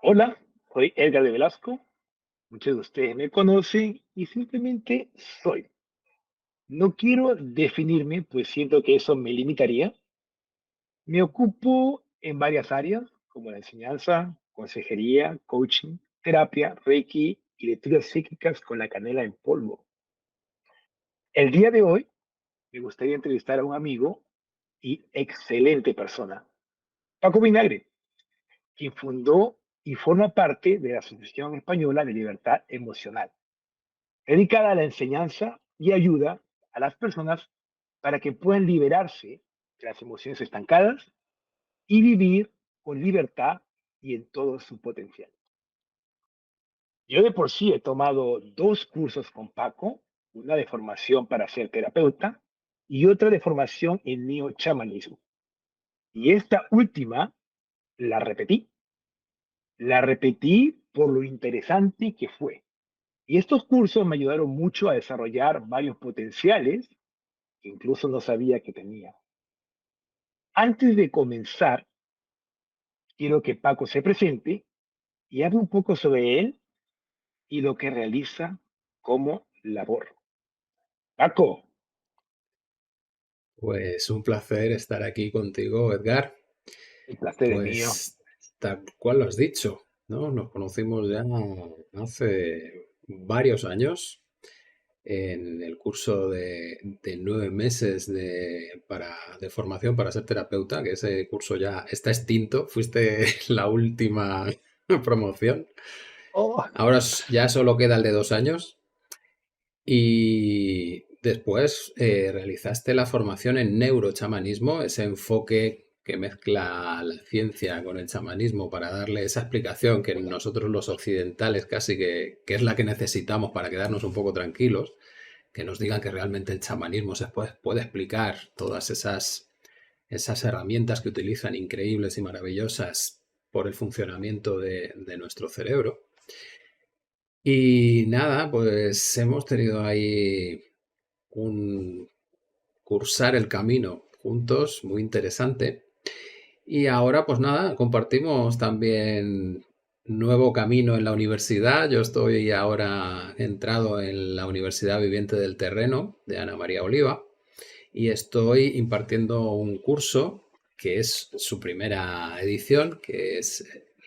Hola, soy Edgar de Velasco. Muchos de ustedes me conocen y simplemente soy. No quiero definirme, pues siento que eso me limitaría. Me ocupo en varias áreas, como la enseñanza, consejería, coaching, terapia, reiki y lecturas psíquicas con la canela en polvo. El día de hoy me gustaría entrevistar a un amigo y excelente persona, Paco Vinagre, quien fundó y forma parte de la Asociación Española de Libertad Emocional, dedicada a la enseñanza y ayuda a las personas para que puedan liberarse de las emociones estancadas y vivir con libertad y en todo su potencial. Yo de por sí he tomado dos cursos con Paco, una de formación para ser terapeuta y otra de formación en neo-chamanismo. Y esta última la repetí. La repetí por lo interesante que fue. Y estos cursos me ayudaron mucho a desarrollar varios potenciales que incluso no sabía que tenía. Antes de comenzar, quiero que Paco se presente y hable un poco sobre él y lo que realiza como labor. Paco, Pues un placer estar aquí contigo, Edgar. el placer es mío. Pues tal cual lo has dicho, ¿no? Nos conocimos ya hace varios años en el curso de 9 meses de formación para ser terapeuta, que ese curso ya está extinto. Fuiste la última promoción. Oh, Ahora ya solo queda el de 2 años. Y después realizaste la formación en neurochamanismo, ese enfoque que mezcla la ciencia con el chamanismo para darle esa explicación que nosotros los occidentales casi que es la que necesitamos para quedarnos un poco tranquilos, que nos digan que realmente el chamanismo puede explicar todas esas herramientas que utilizan increíbles y maravillosas por el funcionamiento de nuestro cerebro. Y nada, pues hemos tenido ahí un cursar el camino juntos, muy interesante. Y ahora, pues nada, compartimos también nuevo camino en la universidad. Yo estoy ahora entrado en la Universidad Viviente del Terreno de Ana María Oliva y estoy impartiendo un curso que es su primera edición,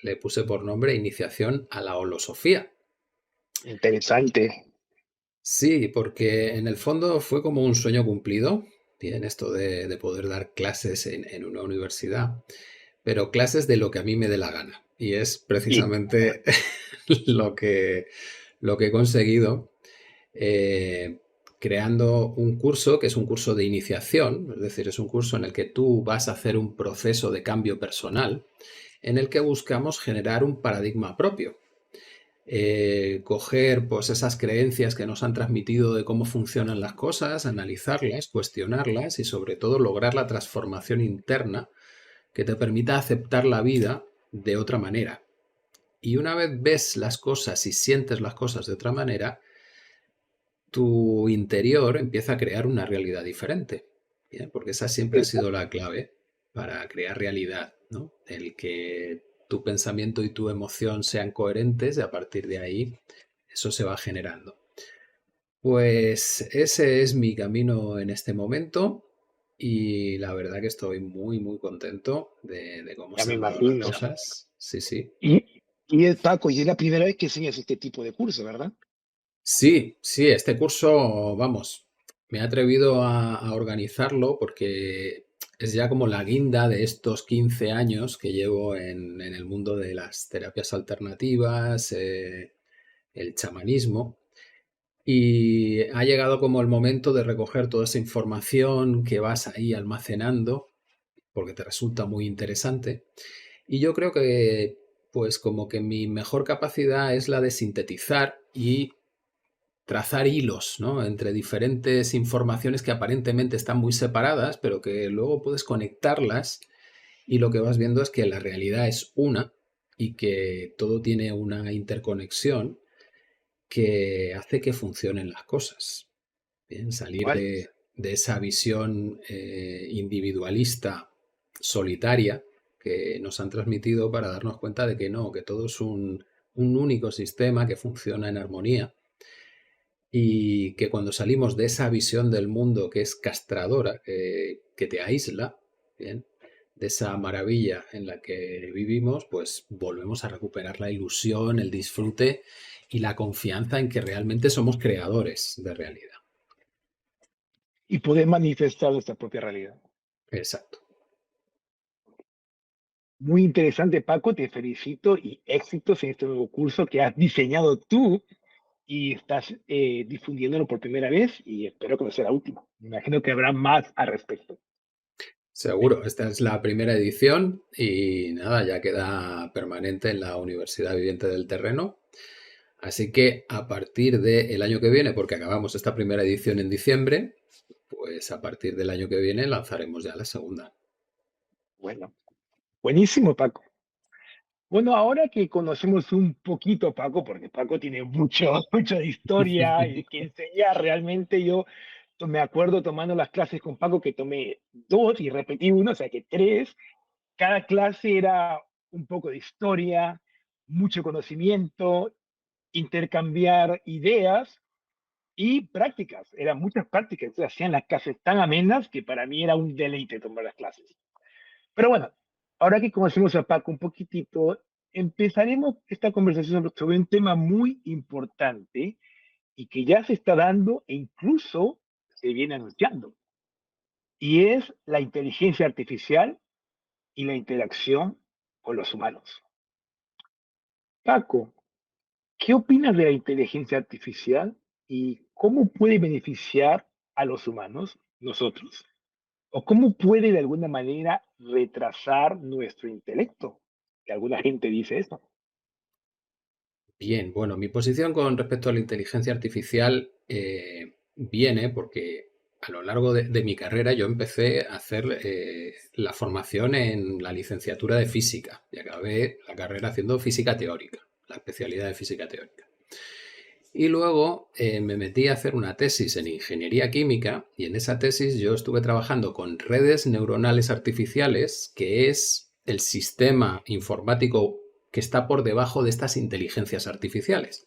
le puse por nombre Iniciación a la Holosofía. interesante. Sí, porque en el fondo fue como un sueño cumplido, bien, esto de poder dar clases en una universidad, pero clases de lo que a mí me dé la gana. Y es Y precisamente lo que, lo que he conseguido eh, creando un curso que es un curso de iniciación, es decir, es un curso en el que tú vas a hacer un proceso de cambio personal, en el que buscamos generar un paradigma propio, coger pues esas creencias que nos han transmitido de cómo funcionan las cosas, analizarlas, cuestionarlas y sobre todo lograr la transformación interna que te permita aceptar la vida de otra manera. Y una vez ves las cosas y sientes las cosas de otra manera, tu interior empieza a crear una realidad diferente. ¿Bien? Porque esa siempre ha sido la clave para crear realidad, ¿no? El que tu pensamiento y tu emoción sean coherentes y a partir de ahí eso se va generando. Pues ese es mi camino en este momento y la verdad que estoy muy, muy contento de cómo ya se me han dado las imagino. cosas. Sí, sí. Y el Paco, y es la primera vez que enseñas este tipo de curso, ¿verdad? Sí, sí, este curso, vamos, me he atrevido a organizarlo porque es ya como la guinda de estos 15 años que llevo en el mundo de las terapias alternativas, el chamanismo. Y ha llegado como el momento de recoger toda esa información que vas ahí almacenando, porque te resulta muy interesante. Y yo creo que, pues como que mi mejor capacidad es la de sintetizar y trazar hilos, ¿no? Entre diferentes informaciones que aparentemente están muy separadas, pero que luego puedes conectarlas y lo que vas viendo es que la realidad es una y que todo tiene una interconexión que hace que funcionen las cosas. Bien, salir Igual. de esa visión individualista, solitaria, que nos han transmitido para darnos cuenta de que no, que todo es un único sistema que funciona en armonía y que cuando salimos de esa visión del mundo que es castradora, que te aísla, ¿bien? De esa maravilla en la que vivimos, pues volvemos a recuperar la ilusión, el disfrute y la confianza en que realmente somos creadores de realidad. Y poder manifestar nuestra propia realidad. Exacto. Muy interesante, Paco, te felicito y éxitos en este nuevo curso que has diseñado tú y estás difundiéndolo por primera vez y espero que no sea la última. Me imagino que habrá más al respecto. Seguro, esta es la primera edición y nada, ya queda permanente en la Universidad Viviente del Terreno. Así que a partir del año que viene, porque acabamos esta primera edición en diciembre, pues a partir del año que viene lanzaremos ya la segunda. Bueno, buenísimo, Paco. Bueno, ahora que conocemos un poquito a Paco, porque Paco tiene mucho, mucha historia y que enseñar realmente, yo me acuerdo tomando las clases con Paco que tomé dos y repetí uno, o sea que tres. Cada clase era un poco de historia, mucho conocimiento, intercambiar ideas y prácticas. Eran muchas prácticas, se hacían las clases tan amenas que para mí era un deleite tomar las clases. Pero bueno, ahora que conocemos a Paco un poquitito, empezaremos esta conversación sobre un tema muy importante y que ya se está dando e incluso se viene anunciando. Y es la inteligencia artificial y la interacción con los humanos. Paco, ¿qué opinas de la inteligencia artificial y cómo puede beneficiar a los humanos, nosotros? ¿O cómo puede de alguna manera retrasar nuestro intelecto? Que alguna gente dice eso. Bien, bueno, mi posición con respecto a la inteligencia artificial viene porque a lo largo de mi carrera yo empecé a hacer la formación en la licenciatura de física y acabé la carrera haciendo física teórica, la especialidad de física teórica. Y luego me metí a hacer una tesis en ingeniería química y en esa tesis yo estuve trabajando con redes neuronales artificiales, que es el sistema informático que está por debajo de estas inteligencias artificiales.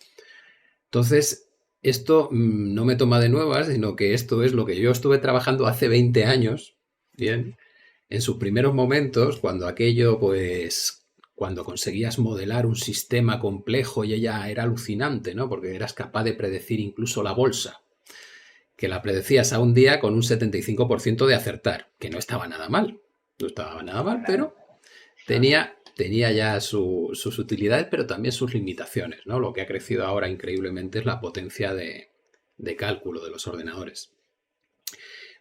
Entonces, esto no me toma de nuevas, sino que esto es lo que yo estuve trabajando hace 20 años, bien, en sus primeros momentos, cuando aquello, pues, cuando conseguías modelar un sistema complejo y ella era alucinante, ¿no? Porque eras capaz de predecir incluso la bolsa, que la predecías a un día con un 75% de acertar, que no estaba nada mal, no estaba nada mal, pero tenía ya sus utilidades, pero también sus limitaciones, ¿no? Lo que ha crecido ahora increíblemente es la potencia de cálculo de los ordenadores.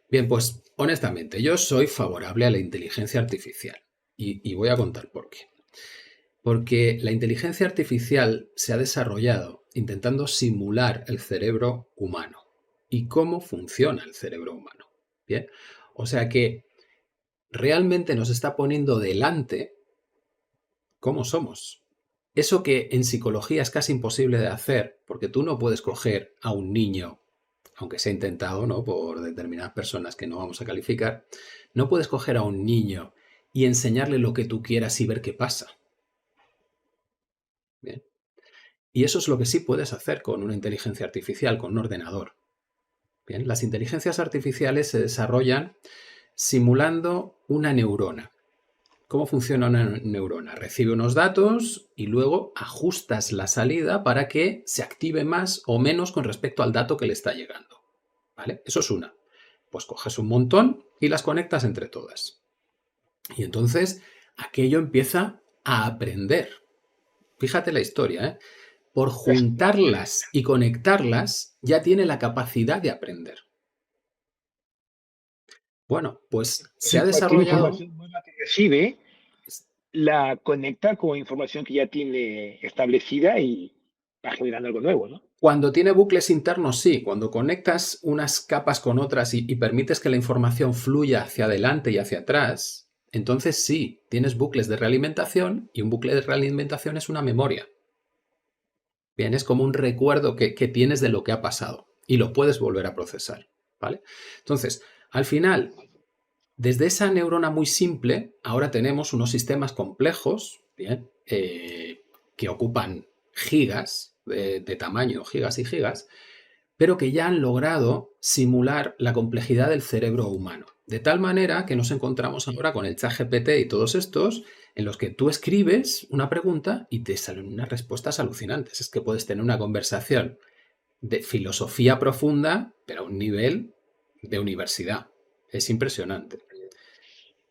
Bien, pues honestamente, yo soy favorable a la inteligencia artificial y voy a contar por qué. Porque la inteligencia artificial se ha desarrollado intentando simular el cerebro humano y cómo funciona el cerebro humano. Bien, o sea que realmente nos está poniendo delante cómo somos. Eso que en psicología es casi imposible de hacer, porque tú no puedes coger a un niño, aunque se ha intentado, ¿no? Por determinadas personas que no vamos a calificar, no puedes coger a un niño y enseñarle lo que tú quieras y ver qué pasa. Bien. Y eso es lo que sí puedes hacer con una inteligencia artificial, con un ordenador. Bien. Las inteligencias artificiales se desarrollan simulando una neurona. ¿Cómo funciona una neurona? Recibe unos datos y luego ajustas la salida para que se active más o menos con respecto al dato que le está llegando. ¿Vale? Eso es una. Pues coges un montón y las conectas entre todas. Y entonces aquello empieza a aprender. Fíjate la historia, ¿eh? Por juntarlas y conectarlas ya tiene la capacidad de aprender. Bueno, pues se ha Entonces, cualquier desarrollado. información nueva que recibe, la conecta con información que ya tiene establecida y va generando algo nuevo, ¿no? Cuando tiene bucles internos, sí. Cuando conectas unas capas con otras y permites que la información fluya hacia adelante y hacia atrás, entonces sí, tienes bucles de realimentación y un bucle de realimentación es una memoria. Bien, es como un recuerdo que tienes de lo que ha pasado y lo puedes volver a procesar, ¿vale? Entonces, al final, Desde esa neurona muy simple, ahora tenemos unos sistemas complejos, ¿bien? Que ocupan gigas de tamaño, gigas y gigas, pero que ya han logrado simular la complejidad del cerebro humano. De tal manera que nos encontramos ahora con el ChatGPT y todos estos, en los que tú escribes una pregunta y te salen unas respuestas alucinantes. Es que puedes tener una conversación de filosofía profunda, pero a un nivel de universidad. Es impresionante.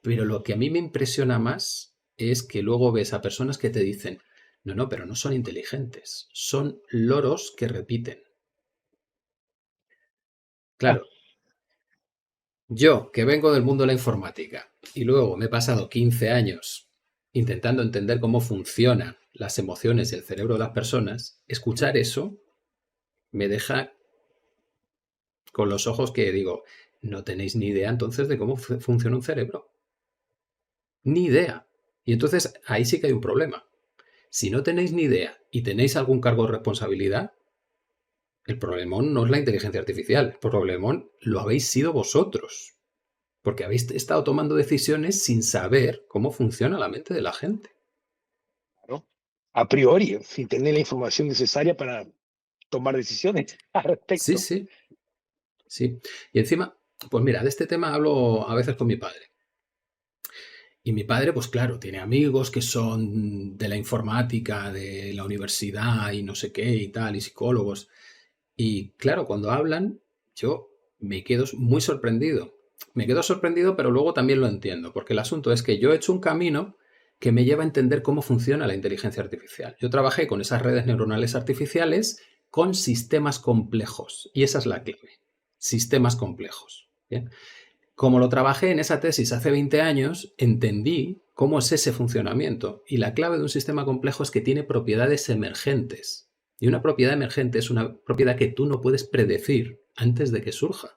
Pero lo que a mí me impresiona más es que luego ves a personas que te dicen, no, no, pero no son inteligentes, son loros que repiten. Ah, Claro, yo que vengo del mundo de la informática y luego me he pasado 15 años intentando entender cómo funcionan las emociones y el cerebro de las personas, escuchar eso me deja con los ojos que digo, no tenéis ni idea entonces de cómo funciona un cerebro. Ni idea. Y entonces ahí sí que hay un problema. Si no tenéis ni idea y tenéis algún cargo de responsabilidad, el problemón no es la inteligencia artificial, el problemón lo habéis sido vosotros, porque habéis estado tomando decisiones sin saber cómo funciona la mente de la gente. claro. A priori, sin tener la información necesaria para tomar decisiones al Sí, respecto. sí, sí. Y encima, pues mira, de este tema hablo a veces con mi padre. Y mi padre, pues claro, tiene amigos que son de la informática, de la universidad y no sé qué y tal, y psicólogos. Y claro, cuando hablan, yo me quedo muy sorprendido. Me quedo sorprendido, pero luego también lo entiendo, porque el asunto es que yo he hecho un camino que me lleva a entender cómo funciona la inteligencia artificial. Yo trabajé con esas redes neuronales artificiales con sistemas complejos, y esa es la clave. Sistemas complejos. ¿Bien? Como lo trabajé en esa tesis hace 20 años, entendí cómo es ese funcionamiento. Y la clave de un sistema complejo es que tiene propiedades emergentes. Y una propiedad emergente es una propiedad que tú no puedes predecir antes de que surja.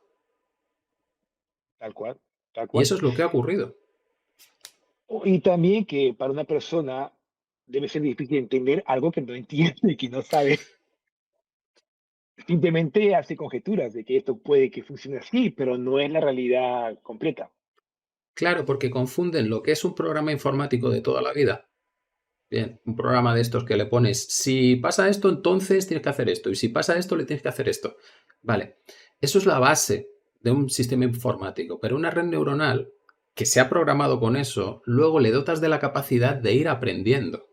Tal cual, tal Y cual. eso es lo que ha ocurrido. Y también que para una persona debe ser difícil entender algo que no entiende y que no sabe. Simplemente hace conjeturas de que esto puede que funcione así, pero no es la realidad completa. Claro, porque confunden lo que es un programa informático de toda la vida. Bien, un programa de estos que le pones, si pasa esto, entonces tienes que hacer esto. Y si pasa esto, le tienes que hacer esto. Vale, eso es la base de un sistema informático. Pero una red neuronal que se ha programado con eso, luego le dotas de la capacidad de ir aprendiendo.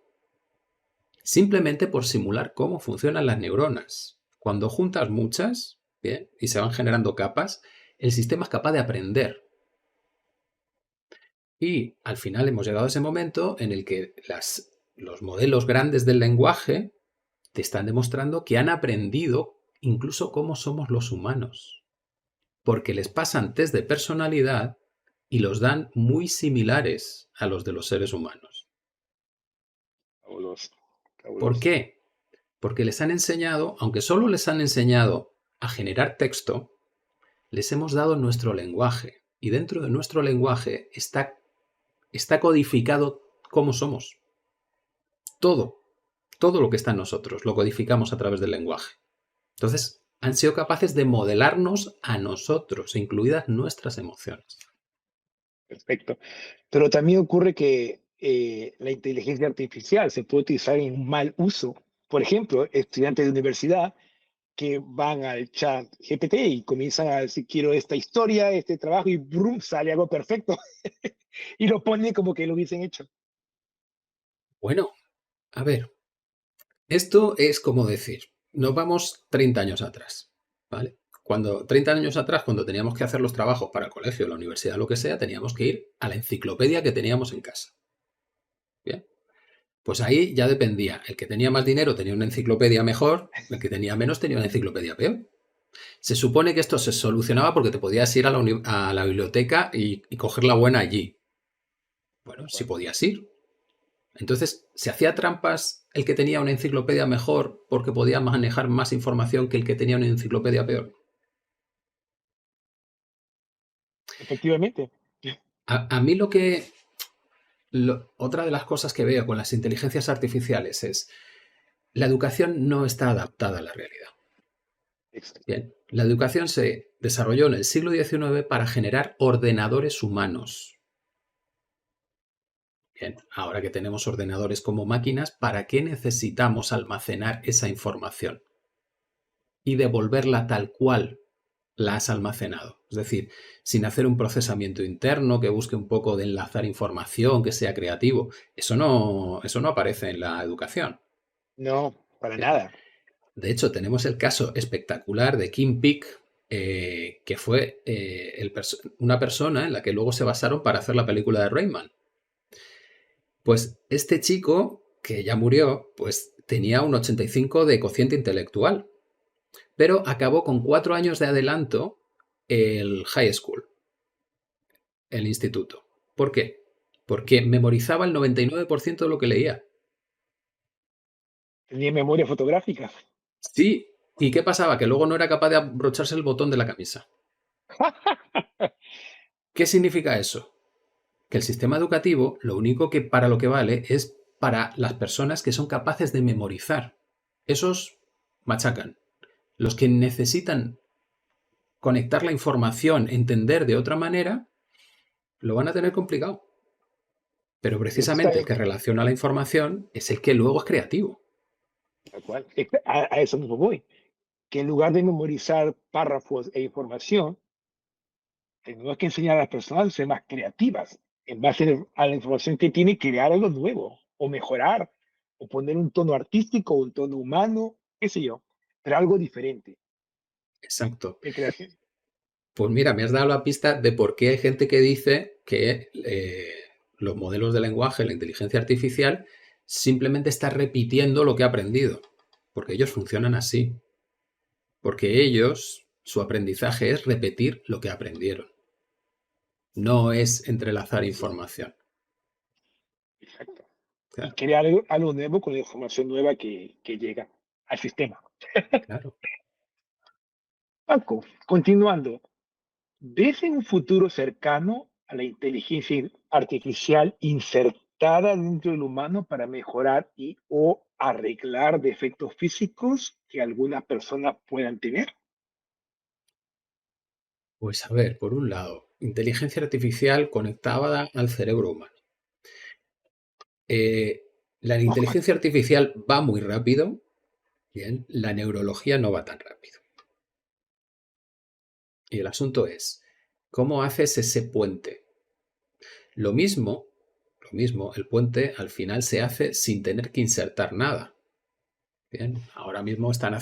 Simplemente por simular cómo funcionan las neuronas. Cuando juntas muchas, bien, y se van generando capas, el sistema es capaz de aprender. Y al final hemos llegado a ese momento en el que los modelos grandes del lenguaje te están demostrando que han aprendido incluso cómo somos los humanos, porque les pasan test de personalidad y los dan muy similares a los de los seres humanos. Fabuloso, ¿Por fabuloso. qué? Porque les han enseñado, aunque solo les han enseñado a generar texto, les hemos dado nuestro lenguaje. Y dentro de nuestro lenguaje está codificado cómo somos. Todo, todo lo que está en nosotros lo codificamos a través del lenguaje. Entonces, han sido capaces de modelarnos a nosotros, incluidas nuestras emociones. Perfecto. Pero también ocurre que la inteligencia artificial se puede utilizar en un mal uso. Por ejemplo, estudiantes de universidad que van al chat GPT y comienzan a decir, quiero esta historia, este trabajo, y ¡brum! Sale algo perfecto. Y lo ponen como que lo hubiesen hecho. Bueno, a ver, esto es como decir, nos vamos 30 años atrás, ¿vale? Cuando 30 años atrás, cuando teníamos que hacer los trabajos para el colegio, la universidad, lo que sea, teníamos que ir a la enciclopedia que teníamos en casa. Bien, pues ahí ya dependía. El que tenía más dinero tenía una enciclopedia mejor, el que tenía menos tenía una enciclopedia peor. Se supone que esto se solucionaba porque te podías ir a la biblioteca y coger la buena allí. Bueno, sí Bueno, podías ir. Entonces, ¿se hacía trampas el que tenía una enciclopedia mejor porque podía manejar más información que el que tenía una enciclopedia peor? efectivamente. A mí otra de las cosas que veo con las inteligencias artificiales es la educación no está adaptada a la realidad. Exacto. Bien, la educación se desarrolló en el siglo XIX para generar ordenadores humanos. Bien, ahora que tenemos ordenadores como máquinas, ¿para qué necesitamos almacenar esa información y devolverla tal cual la has almacenado? Es decir, sin hacer un procesamiento interno que busque un poco de enlazar información, que sea creativo. Eso no aparece en la educación. No, para Bien, nada. de hecho, tenemos el caso espectacular de Kim Peek, que fue una persona en la que luego se basaron para hacer la película de Rayman. Pues este chico, que ya murió, pues tenía un 85 de cociente intelectual, pero acabó con 4 años de adelanto el high school, el instituto. ¿Por qué? Porque memorizaba el 99% de lo que leía. Tenía memoria fotográfica. Sí, ¿y qué pasaba? Que luego no era capaz de abrocharse el botón de la camisa. ¿Qué significa eso? Que el sistema educativo lo único que para lo que vale es para las personas que son capaces de memorizar. Esos machacan. Los que necesitan conectar la información, entender de otra manera, lo van a tener complicado. Pero Eso está precisamente el que relaciona la información es el que luego es creativo. tal cual. A eso mismo voy. Que en lugar de memorizar párrafos e información, tenemos que enseñar a las personas a ser más creativas. En base a la información que tiene, crear algo nuevo, o mejorar, o poner un tono artístico, un tono humano, qué sé yo, pero algo diferente. Exacto. De creación. Pues mira, me has dado la pista de por qué hay gente que dice que los modelos de lenguaje, la inteligencia artificial, simplemente está repitiendo lo que ha aprendido. Porque ellos funcionan así. Porque ellos, su aprendizaje es repetir lo que aprendieron. No es entrelazar información. Exacto. Y Claro, crear algo nuevo con la información nueva que llega al sistema. claro. Paco, continuando, ¿ves en un futuro cercano a la inteligencia artificial insertada dentro del humano para mejorar y o arreglar defectos físicos que algunas personas puedan tener? Pues a ver, por un lado, inteligencia artificial conectada al cerebro humano. Eh, la inteligencia artificial va muy rápido, bien, la neurología no va tan rápido. Y el asunto es, ¿cómo haces ese puente? Lo mismo, lo mismo, el puente al final se hace sin tener que insertar nada. Bien, ahora mismo están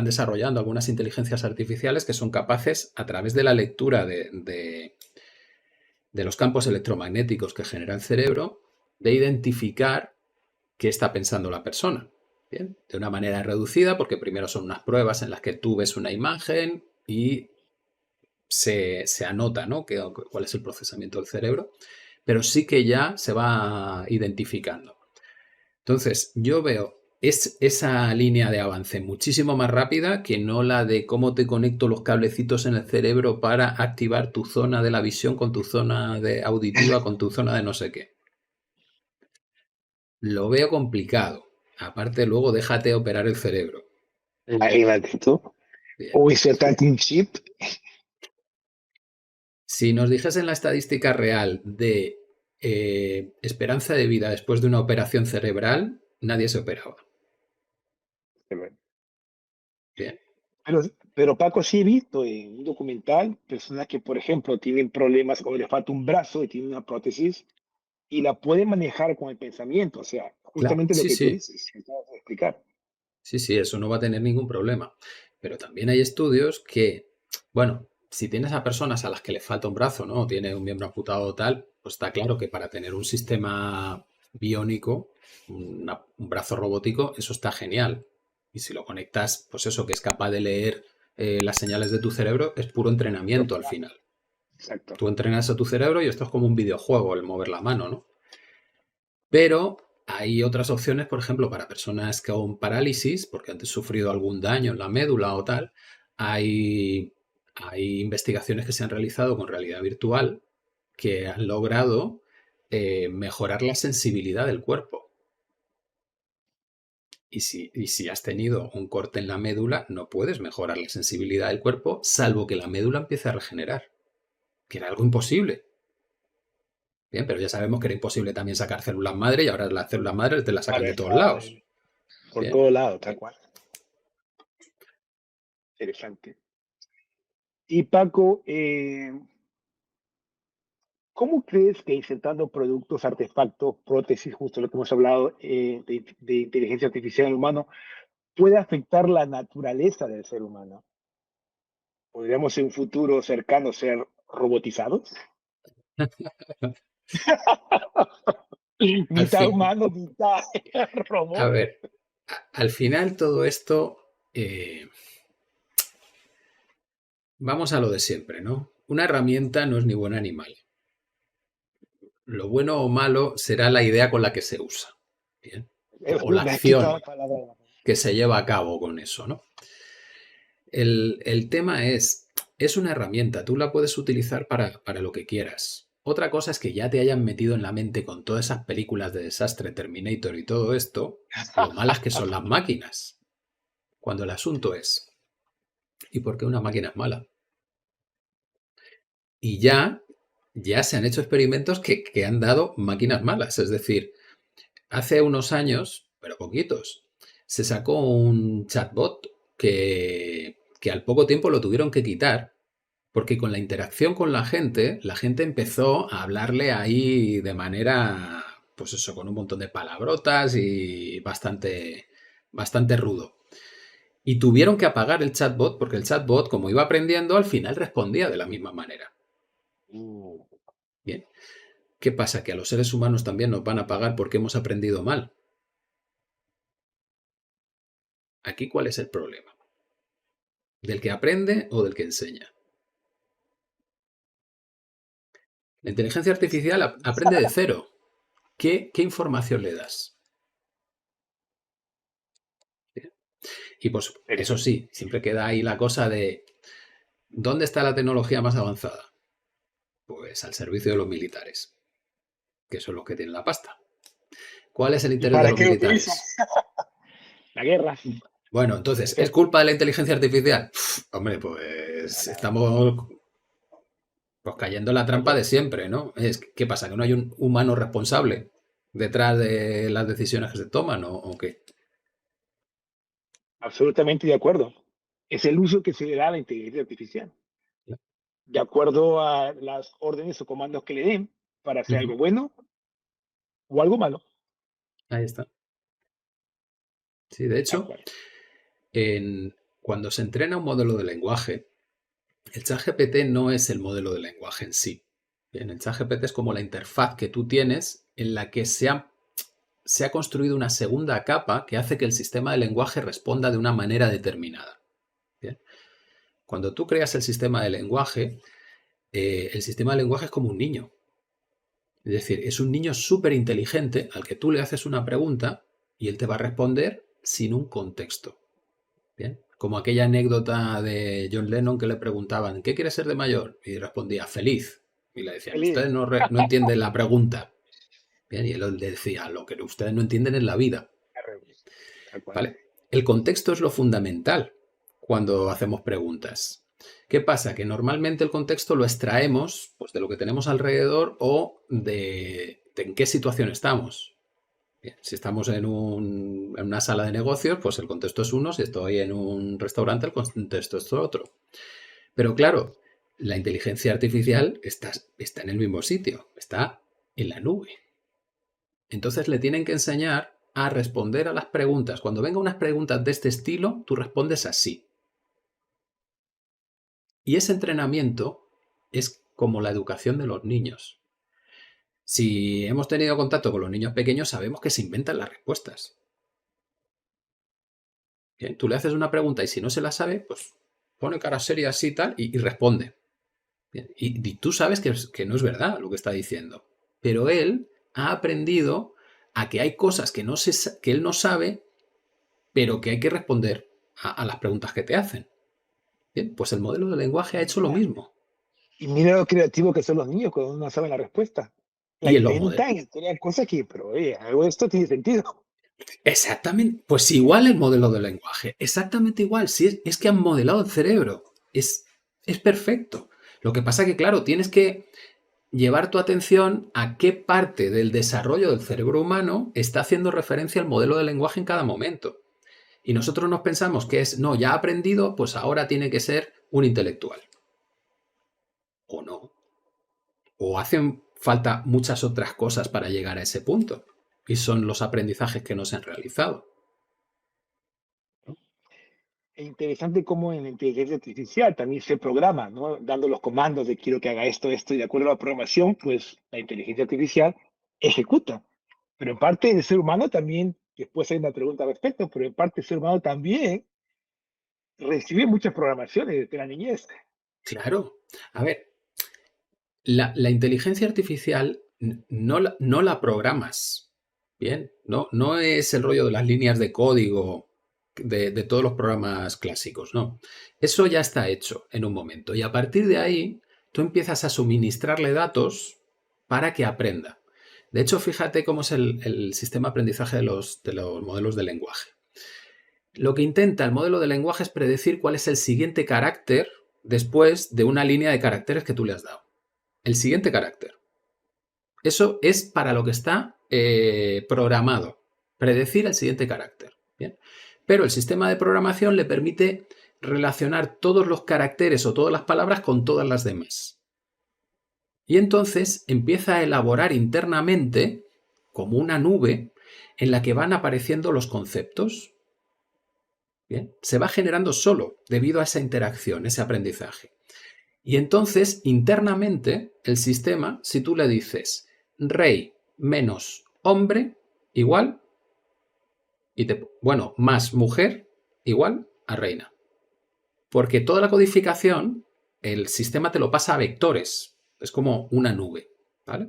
desarrollando algunas inteligencias artificiales que son capaces, a través de la lectura de los campos electromagnéticos que genera el cerebro, de identificar qué está pensando la persona. Bien, de una manera reducida, porque primero son unas pruebas en las que tú ves una imagen y se anota, ¿no? Cuál es el procesamiento del cerebro, pero sí que ya se va identificando. Entonces, yo veo esa línea de avance muchísimo más rápida que no la de cómo te conecto los cablecitos en el cerebro para activar tu zona de la visión con tu zona de auditiva, con tu zona de no sé qué. Lo veo complicado. Aparte, luego déjate operar el cerebro. Imagínate tú. Bien. O insertarte un chip. Si nos dijesen la estadística real de esperanza de vida después de una operación cerebral, nadie se operaba. Bien. Pero, pero Paco, sí he visto en un documental personas que, por ejemplo, tienen problemas o les falta un brazo y tienen una prótesis y la pueden manejar con el pensamiento. O sea, Claro, justamente lo sí, que tú sí. dices, que acabas de explicar. Sí, sí, eso no va a tener ningún problema. Pero también hay estudios que, bueno, si tienes a personas a las que le falta un brazo, ¿no? O tiene un miembro amputado o tal, pues está claro que para tener un sistema biónico, un brazo robótico, eso está genial. Y si lo conectas, pues eso, que es capaz de leer las señales de tu cerebro, es puro entrenamiento al final. Exacto. Tú entrenas a tu cerebro y esto es como un videojuego, el mover la mano, ¿no? Pero hay otras opciones, por ejemplo, para personas con parálisis, porque han sufrido algún daño en la médula o tal. Hay, hay investigaciones que se han realizado con realidad virtual que han logrado mejorar la sensibilidad del cuerpo. Y si has tenido un corte en la médula, no puedes mejorar la sensibilidad del cuerpo, salvo que la médula empiece a regenerar, que era algo imposible. Bien, pero ya sabemos que era imposible también sacar células madre y ahora las células madre te las sacan Ahora de todos está lados. por Bien. todo lado, tal cual. Interesante. Y Paco, ¿cómo crees que insertando productos, artefactos, prótesis, justo lo que hemos hablado de inteligencia artificial en el humano, puede afectar la naturaleza del ser humano? ¿Podríamos en un futuro cercano ser robotizados? Al Mitad fin, humano, mitad a robot. ver, al final todo esto, vamos a lo de siempre, ¿no? Una herramienta no es ni buena ni mala. Lo bueno o malo será la idea con la que se usa. Bien. O la Me has quitado acción la palabra. que se lleva a cabo con eso, ¿no? El tema es una herramienta, tú la puedes utilizar para lo que quieras. Otra cosa es que ya te hayan metido en la mente con todas esas películas de desastre, Terminator y todo esto, lo malas que son las máquinas. Cuando el asunto es, ¿y por qué una máquina es mala? Y ya se han hecho experimentos que han dado máquinas malas. Es decir, hace unos años, pero poquitos, se sacó un chatbot que al poco tiempo lo tuvieron que quitar porque con la interacción con la gente empezó a hablarle ahí de manera, pues eso, con un montón de palabrotas y bastante rudo. Y tuvieron que apagar el chatbot porque el chatbot, como iba aprendiendo, al final respondía de la misma manera. Uh, Bien, ¿qué pasa? Que a los seres humanos también nos van a pagar porque hemos aprendido mal. Aquí, ¿cuál es el problema? ¿Del que aprende o del que enseña? La inteligencia artificial aprende de cero. ¿Qué información le das? Y pues eso interesante. sí, siempre queda ahí la cosa de ¿dónde está la tecnología más avanzada? Pues al servicio de los militares, que son los que tienen la pasta. ¿Cuál es el ¿Y interés de para los qué lo utilizan? militares? La guerra. Bueno, entonces, ¿es Perfecto. culpa de la inteligencia artificial? Hombre, pues Para estamos pues, cayendo en la trampa de siempre, ¿no? ¿Qué pasa? ¿Que no hay un humano responsable detrás de las decisiones que se toman o qué? absolutamente de acuerdo. Es el uso que se le da a la inteligencia artificial, de acuerdo a las órdenes o comandos que le den para hacer Ujú. algo bueno o algo malo. Ahí está. Sí, de Tal hecho, cual. cuando se entrena un modelo de lenguaje, el ChatGPT no es el modelo de lenguaje en sí. Bien, el ChatGPT es como la interfaz que tú tienes en la que se ha construido una segunda capa que hace que el sistema de lenguaje responda de una manera determinada. Bien. Cuando tú creas el sistema de lenguaje es como un niño. Es decir, es un niño súper inteligente al que tú le haces una pregunta y él te va a responder sin un contexto. Bien. Como aquella anécdota de John Lennon que le preguntaban, ¿qué quieres ser de mayor? Y respondía, feliz. Y le decían, Feliz. ustedes no entienden la pregunta. Bien, y él le decía, lo que ustedes no entienden es la vida. Tal cual. ¿Vale? El contexto es lo fundamental cuando hacemos preguntas. ¿Qué pasa? Que normalmente el contexto lo extraemos pues, de lo que tenemos alrededor o de en qué situación estamos. Bien, si estamos en una sala de negocios, pues el contexto es uno. Si estoy en un restaurante, el contexto es otro. Pero claro, la inteligencia artificial está en el mismo sitio, está en la nube. Entonces le tienen que enseñar a responder a las preguntas. Cuando vengan unas preguntas de este estilo, tú respondes así. Y ese entrenamiento es como la educación de los niños. Si hemos tenido contacto con los niños pequeños, sabemos que se inventan las respuestas. Bien, tú le haces una pregunta y si no se la sabe, pues pone cara seria así y tal y responde. Bien, y tú sabes que no es verdad lo que está diciendo. Pero él ha aprendido a que hay cosas que él no sabe, pero que hay que responder a las preguntas que te hacen. Bien, pues el modelo de lenguaje ha hecho lo Mira, mismo. y mira lo creativo que son los niños cuando no saben la respuesta. La Y en los modelos. inventan y crean cosas que, pero oye, algo de esto tiene sentido. Exactamente, pues igual el modelo de lenguaje, exactamente igual, si es que han modelado el cerebro, es perfecto. Lo que pasa que, claro, tienes que llevar tu atención a qué parte del desarrollo del cerebro humano está haciendo referencia al modelo de lenguaje en cada momento. Y nosotros nos pensamos que es, no, ya ha aprendido, pues ahora tiene que ser un intelectual. O no. O hacen falta muchas otras cosas para llegar a ese punto. Y son los aprendizajes que no se han realizado. ¿no? Es interesante cómo en la inteligencia artificial también se programa, ¿no? Dando los comandos de quiero que haga esto, esto, y de acuerdo a la programación, pues la inteligencia artificial ejecuta. Pero en parte el ser humano también, después hay una pregunta al respecto, pero en parte el ser humano también recibe muchas programaciones desde la niñez. Claro. A ver, la inteligencia artificial no la programas. Bien, no es el rollo de las líneas de código de todos los programas clásicos, no. Eso ya está hecho en un momento. Y a partir de ahí, tú empiezas a suministrarle datos para que aprenda. De hecho, fíjate cómo es el sistema de aprendizaje de los modelos de lenguaje. Lo que intenta el modelo de lenguaje es predecir cuál es el siguiente carácter después de una línea de caracteres que tú le has dado. El siguiente carácter. Eso es para lo que está programado. Predecir el siguiente carácter. ¿Bien? Pero el sistema de programación le permite relacionar todos los caracteres o todas las palabras con todas las demás. Y entonces empieza a elaborar internamente como una nube en la que van apareciendo los conceptos. ¿Bien? Se va generando solo debido a esa interacción, ese aprendizaje. Y entonces, internamente, el sistema, si tú le dices rey menos hombre igual, bueno, más mujer igual a reina. Porque toda la codificación, el sistema te lo pasa a vectores. Es como una nube, ¿vale?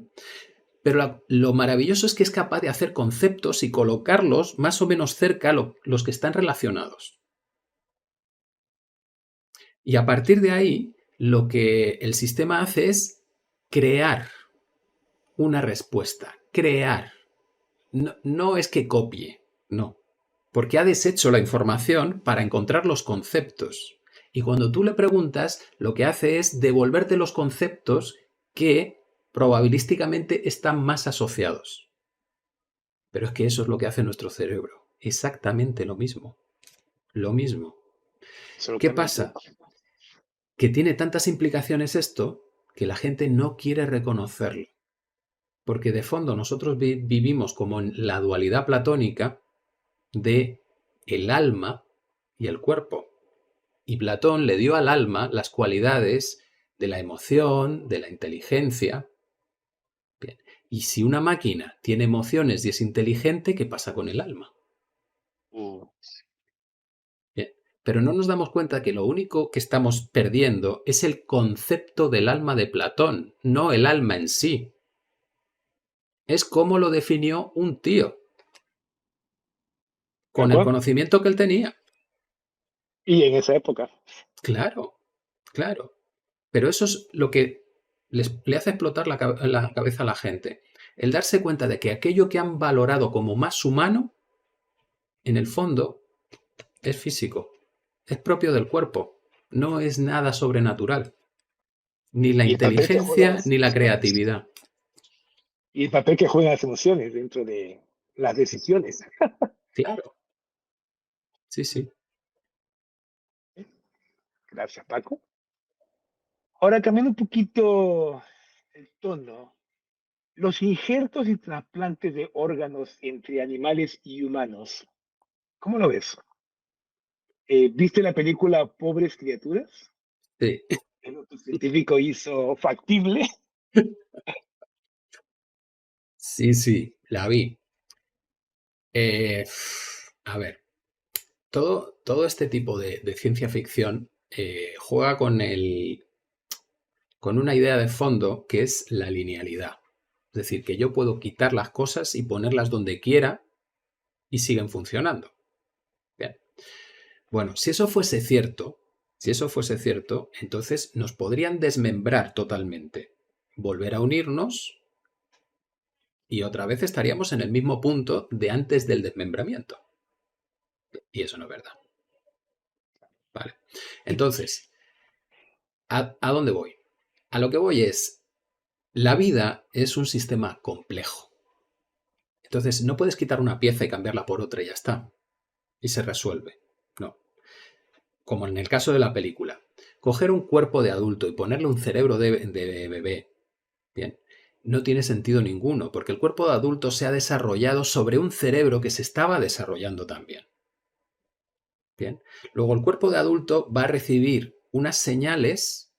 Pero lo maravilloso es que es capaz de hacer conceptos y colocarlos más o menos cerca los que están relacionados. Y a partir de ahí, lo que el sistema hace es crear una respuesta, crear. No es que copie, no, porque ha deshecho la información para encontrar los conceptos. Y cuando tú le preguntas, lo que hace es devolverte los conceptos que probabilísticamente están más asociados. Pero es que eso es lo que hace nuestro cerebro. Exactamente lo mismo. Lo mismo. Solo ¿Qué cambia un pasa? poco. Que tiene tantas implicaciones esto que la gente no quiere reconocerlo. Porque de fondo nosotros vivimos como en la dualidad platónica de el alma y el cuerpo. Y Platón le dio al alma las cualidades de la emoción, de la inteligencia. Bien. Y si una máquina tiene emociones y es inteligente, ¿qué pasa con el alma? Uh, Bien. Pero no nos damos cuenta que lo único que estamos perdiendo es el concepto del alma de Platón, no el alma en sí. Es como lo definió un tío, ¿De con el acuerdo? conocimiento que él tenía. Y en esa época. Claro, claro. Pero eso es lo que le hace explotar la cabeza a la gente. El darse cuenta de que aquello que han valorado como más humano, en el fondo, es físico, es propio del cuerpo, no es nada sobrenatural, ni la Y el papel que juegan inteligencia las ni la emociones. creatividad. Y el papel que juegan las emociones dentro de las decisiones. Claro, sí, sí. Gracias, Paco. Ahora cambiando un poquito el tono. Los injertos y trasplantes de órganos entre animales y humanos. ¿Cómo lo ves? ¿Viste la película Pobres Criaturas? Sí, El otro científico hizo factible. sí, sí, la vi. Eh, a ver, todo este tipo de ciencia ficción juega con una idea de fondo que es la linealidad. Es decir, que yo puedo quitar las cosas y ponerlas donde quiera y siguen funcionando. Bien. Bueno, si eso fuese cierto, entonces nos podrían desmembrar totalmente, volver a unirnos y otra vez estaríamos en el mismo punto de antes del desmembramiento. Y eso no es verdad. Vale. Y, Entonces, ¿a dónde voy? A lo que voy es, la vida es un sistema complejo. Entonces, no puedes quitar una pieza y cambiarla por otra y ya está. Y se resuelve. No. Como en el caso de la película. Coger un cuerpo de adulto y ponerle un cerebro de bebé, bien, no tiene sentido ninguno, porque el cuerpo de adulto se ha desarrollado sobre un cerebro que se estaba desarrollando también. Bien. Luego el cuerpo de adulto va a recibir unas señales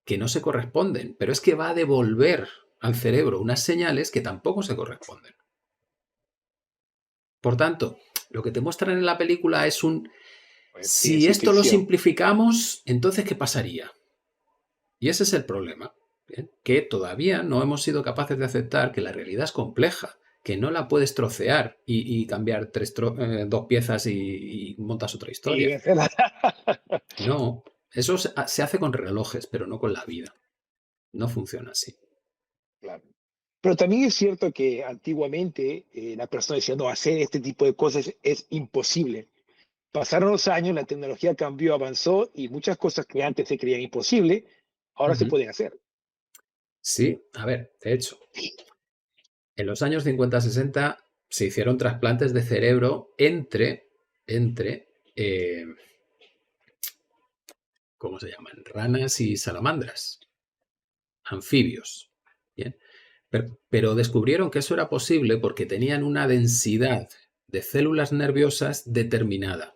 que no se corresponden, pero es que va a devolver al cerebro unas señales que tampoco se corresponden. Por tanto, lo que te muestran en la película es un... pues, Si ciencia esto lo ficción. simplificamos, entonces ¿qué pasaría? Y ese es el problema, ¿bien? Que todavía no hemos sido capaces de aceptar que la realidad es compleja, que no la puedes trocear y cambiar dos piezas y montas otra Y historia. No, eso se hace con relojes, pero no con la vida. No funciona así. Claro. Pero también es cierto que antiguamente la persona decía, no, hacer este tipo de cosas es imposible. Pasaron los años, la tecnología cambió, avanzó y muchas cosas que antes se creían imposibles, ahora se Ujú. pueden hacer. Sí, a ver, de hecho, en los años 50-60 se hicieron trasplantes de cerebro entre ¿cómo se llaman? Ranas y salamandras, anfibios. Bien. Pero descubrieron que eso era posible porque tenían una densidad de células nerviosas determinada.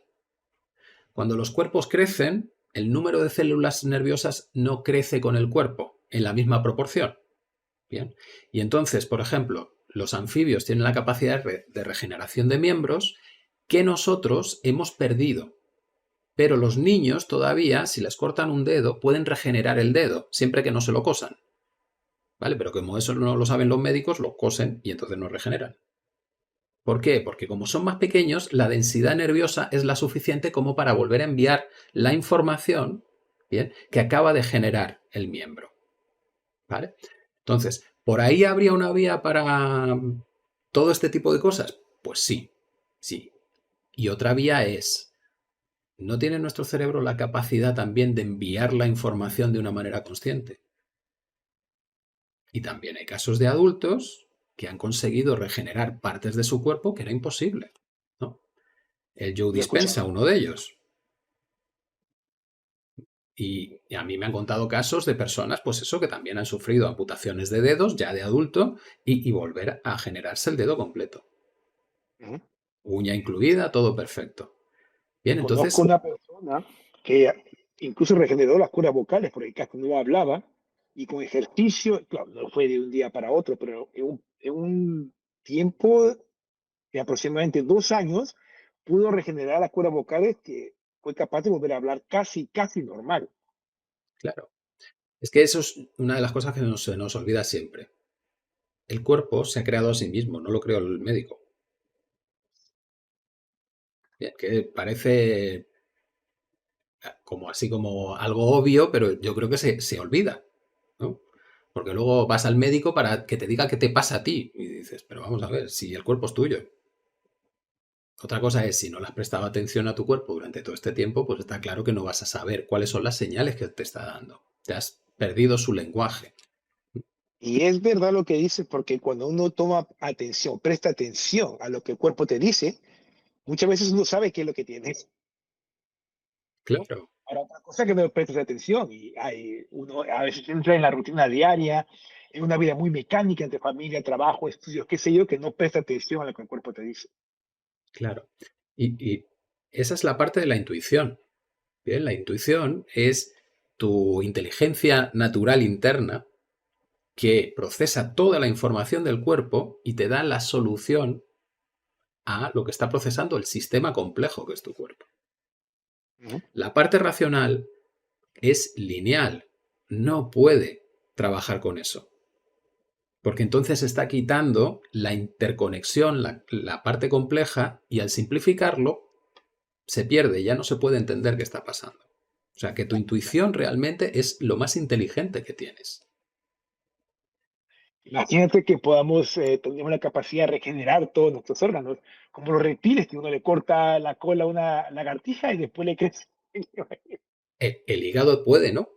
Cuando los cuerpos crecen, el número de células nerviosas no crece con el cuerpo en la misma proporción. Bien. Y entonces, por ejemplo, los anfibios tienen la capacidad de regeneración de miembros que nosotros hemos perdido. Pero los niños todavía, si les cortan un dedo, pueden regenerar el dedo, siempre que no se lo cosan. ¿Vale? Pero como eso no lo saben los médicos, lo cosen y entonces no regeneran. ¿Por qué? Porque como son más pequeños, la densidad nerviosa es la suficiente como para volver a enviar la información, ¿bien?, que acaba de generar el miembro. ¿Vale? Entonces, ¿por ahí habría una vía para todo este tipo de cosas? Pues sí, sí. Y otra vía es, ¿no tiene nuestro cerebro la capacidad también de enviar la información de una manera consciente? Y también hay casos de adultos que han conseguido regenerar partes de su cuerpo que era imposible, ¿no? El Joe Lo he Dispensa, escuchado. uno de ellos. Y a mí me han contado casos de personas, pues eso, que también han sufrido amputaciones de dedos ya de adulto y volver a generarse el dedo completo. Ujú. Uña incluida, todo perfecto. Bien, Conozco entonces, una persona que incluso regeneró las cuerdas vocales porque casi no hablaba y con ejercicio, claro, no fue de un día para otro, pero en un tiempo de aproximadamente 2 años pudo regenerar las cuerdas vocales que fue capaz de volver a hablar casi, casi normal. claro, es que eso es una de las cosas que se nos olvida siempre. El cuerpo se ha creado a sí mismo, no lo creó el médico. Bien, que parece como así como algo obvio, pero yo creo que se olvida, ¿no? Porque luego vas al médico para que te diga qué te pasa a ti. Y dices, pero vamos a ver, si el cuerpo es tuyo. Otra cosa es, si no le has prestado atención a tu cuerpo durante todo este tiempo, pues está claro que no vas a saber cuáles son las señales que te está dando. Te has perdido su lenguaje. Y es verdad lo que dices, porque cuando uno toma atención, presta atención a lo que el cuerpo te dice, muchas veces uno sabe qué es lo que tienes. Claro, Ahora, otra cosa que no prestas atención y hay, uno a veces entra en la rutina diaria, en una vida muy mecánica entre familia, trabajo, estudios, qué sé yo, que no presta atención a lo que el cuerpo te dice. claro. Y esa es la parte de la intuición. Bien, la intuición es tu inteligencia natural interna que procesa toda la información del cuerpo y te da la solución a lo que está procesando el sistema complejo que es tu cuerpo. Ujú. La parte racional es lineal, no puede trabajar con eso, porque entonces está quitando la interconexión, la parte compleja, y al simplificarlo se pierde, ya no se puede entender qué está pasando. O sea que tu intuición realmente es lo más inteligente que tienes. Imagínate que podamos, tenemos la capacidad de regenerar todos nuestros órganos, como los reptiles, que uno le corta la cola a una lagartija y después le crece. El hígado puede, ¿no?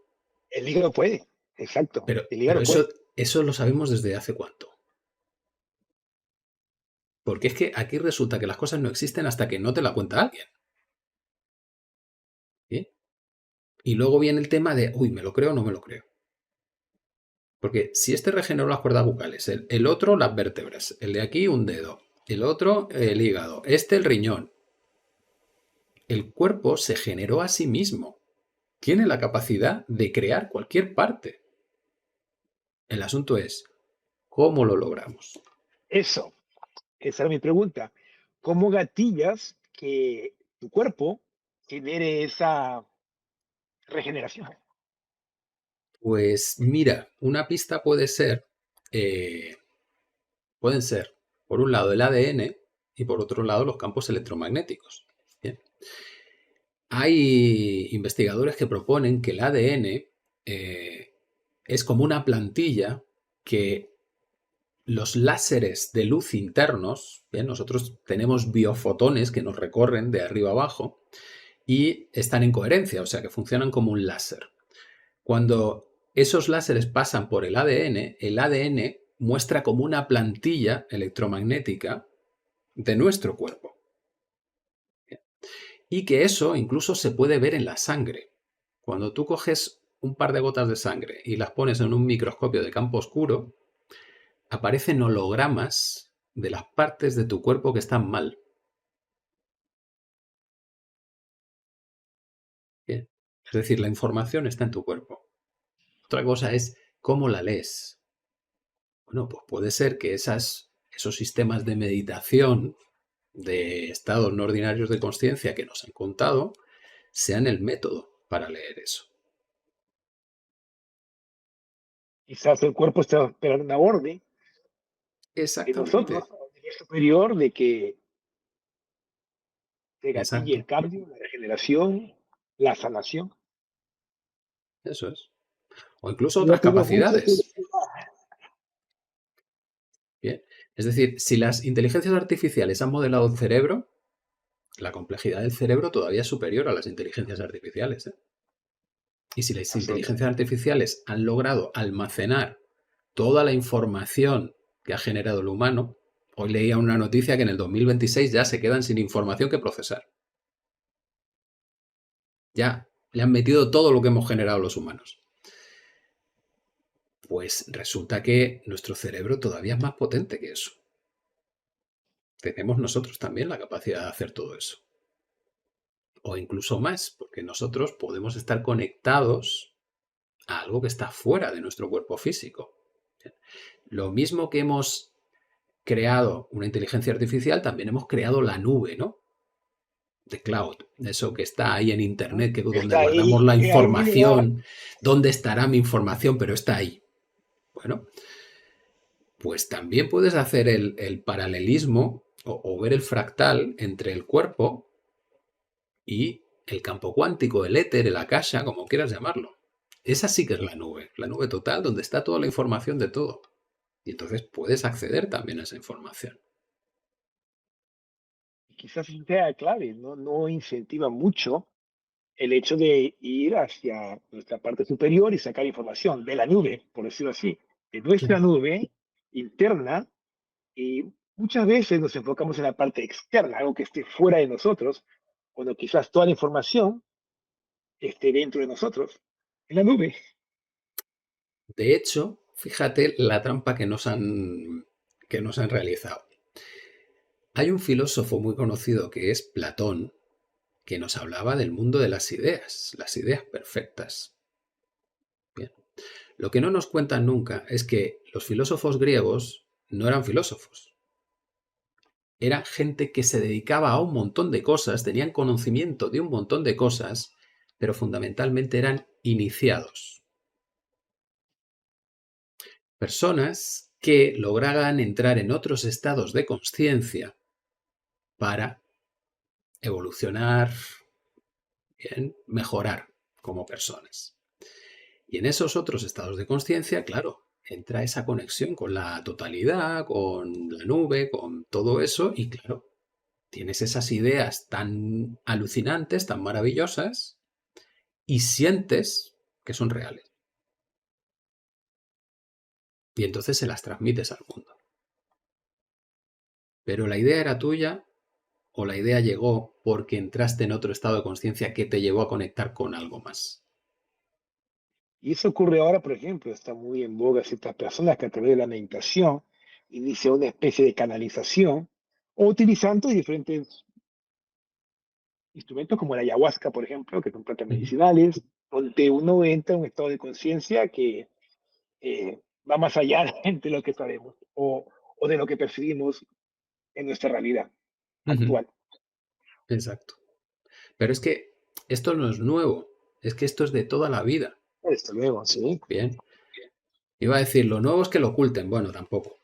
El hígado puede, exacto, el Pero hígado puede. eso lo sabemos desde hace cuánto. Porque es que aquí resulta que las cosas no existen hasta que no te la cuenta alguien. ¿Sí? Y luego viene el tema de, uy, ¿me lo creo o no me lo creo? Porque si este regeneró las cuerdas bucales, el otro las vértebras, el de aquí un dedo, el otro el hígado, este el riñón, el cuerpo se generó a sí mismo. Tiene la capacidad de crear cualquier parte. El asunto es, ¿cómo lo logramos? Eso, esa era mi pregunta. ¿Cómo gatillas que tu cuerpo genere esa regeneración? Pues mira, una pista pueden ser, por un lado, el ADN y por otro lado, los campos electromagnéticos. Bien. Hay investigadores que proponen que el ADN es como una plantilla que los láseres de luz internos, ¿bien? Nosotros tenemos biofotones que nos recorren de arriba abajo y están en coherencia, o sea que funcionan como un láser. Cuando esos láseres pasan por el ADN muestra como una plantilla electromagnética de nuestro cuerpo. Y que eso incluso se puede ver en la sangre. Cuando tú coges un par de gotas de sangre y las pones en un microscopio de campo oscuro, aparecen hologramas de las partes de tu cuerpo que están mal. Bien. Es decir, la información está en tu cuerpo. Otra cosa es cómo la lees. Bueno, pues puede ser que esos sistemas de meditación de estados no ordinarios de conciencia que nos han contado sean el método para leer eso. Quizás el cuerpo está esperando una orden de nosotros, Exactamente, a un nivel superior, de que se gatille el exacto, cambio, la regeneración, la sanación. eso es. O incluso Yo otras tengo mucha capacidades. curiosidad. Bien. Es decir, si las inteligencias artificiales han modelado el cerebro, la complejidad del cerebro todavía es superior a las inteligencias artificiales, ¿eh? Y si las inteligencias Absolutamente. artificiales han logrado almacenar toda la información que ha generado el humano, hoy leía una noticia que en el 2026 ya se quedan sin información que procesar. Ya le han metido todo lo que hemos generado los humanos. Pues resulta que nuestro cerebro todavía es más potente que eso. Tenemos nosotros también la capacidad de hacer todo eso. O incluso más, porque nosotros podemos estar conectados a algo que está fuera de nuestro cuerpo físico. Lo mismo que hemos creado una inteligencia artificial, también hemos creado la nube, ¿no? De cloud, eso que está ahí en internet, que donde Está guardamos ahí la en algún lugar. información, dónde estará mi información, pero está ahí. Bueno, pues también puedes hacer el paralelismo o ver el fractal entre el cuerpo y el campo cuántico, el éter, el akasha, como quieras llamarlo. Esa sí que es la nube total, donde está toda la información de todo. Y entonces puedes acceder también a esa información. Quizás sea clave, ¿no? No incentiva mucho el hecho de ir hacia nuestra parte superior y sacar información de la nube, por decirlo así, de nuestra Claro. nube interna, y muchas veces nos enfocamos en la parte externa, algo que esté fuera de nosotros, cuando quizás toda la información esté dentro de nosotros, en la nube. De hecho, fíjate la trampa que nos han realizado. Hay un filósofo muy conocido que es Platón, que nos hablaba del mundo de las ideas perfectas. Bien. Lo que no nos cuentan nunca es que los filósofos griegos no eran filósofos. Era gente que se dedicaba a un montón de cosas, tenían conocimiento de un montón de cosas, pero fundamentalmente eran iniciados. Personas que lograban entrar en otros estados de conciencia para evolucionar, bien, mejorar como personas. Y en esos otros estados de conciencia, claro, entra esa conexión con la totalidad, con la nube, con todo eso, y claro, tienes esas ideas tan alucinantes, tan maravillosas, y sientes que son reales. Y entonces se las transmites al mundo. Pero la idea era tuya o la idea llegó porque entraste en otro estado de conciencia que te llevó a conectar con algo más. Y eso ocurre ahora, por ejemplo, está muy en boga ciertas personas que a través de la meditación inician una especie de canalización o utilizando diferentes instrumentos como la ayahuasca, por ejemplo, que son plantas Ujú. medicinales, donde uno entra en un estado de conciencia que va más allá de lo que sabemos o de lo que percibimos en nuestra realidad Ujú. actual. Exacto. Pero es que esto no es nuevo, es que esto es de toda la vida. Desde luego, sí. Bien, iba a decir, lo nuevo es que lo oculten. Bueno, tampoco,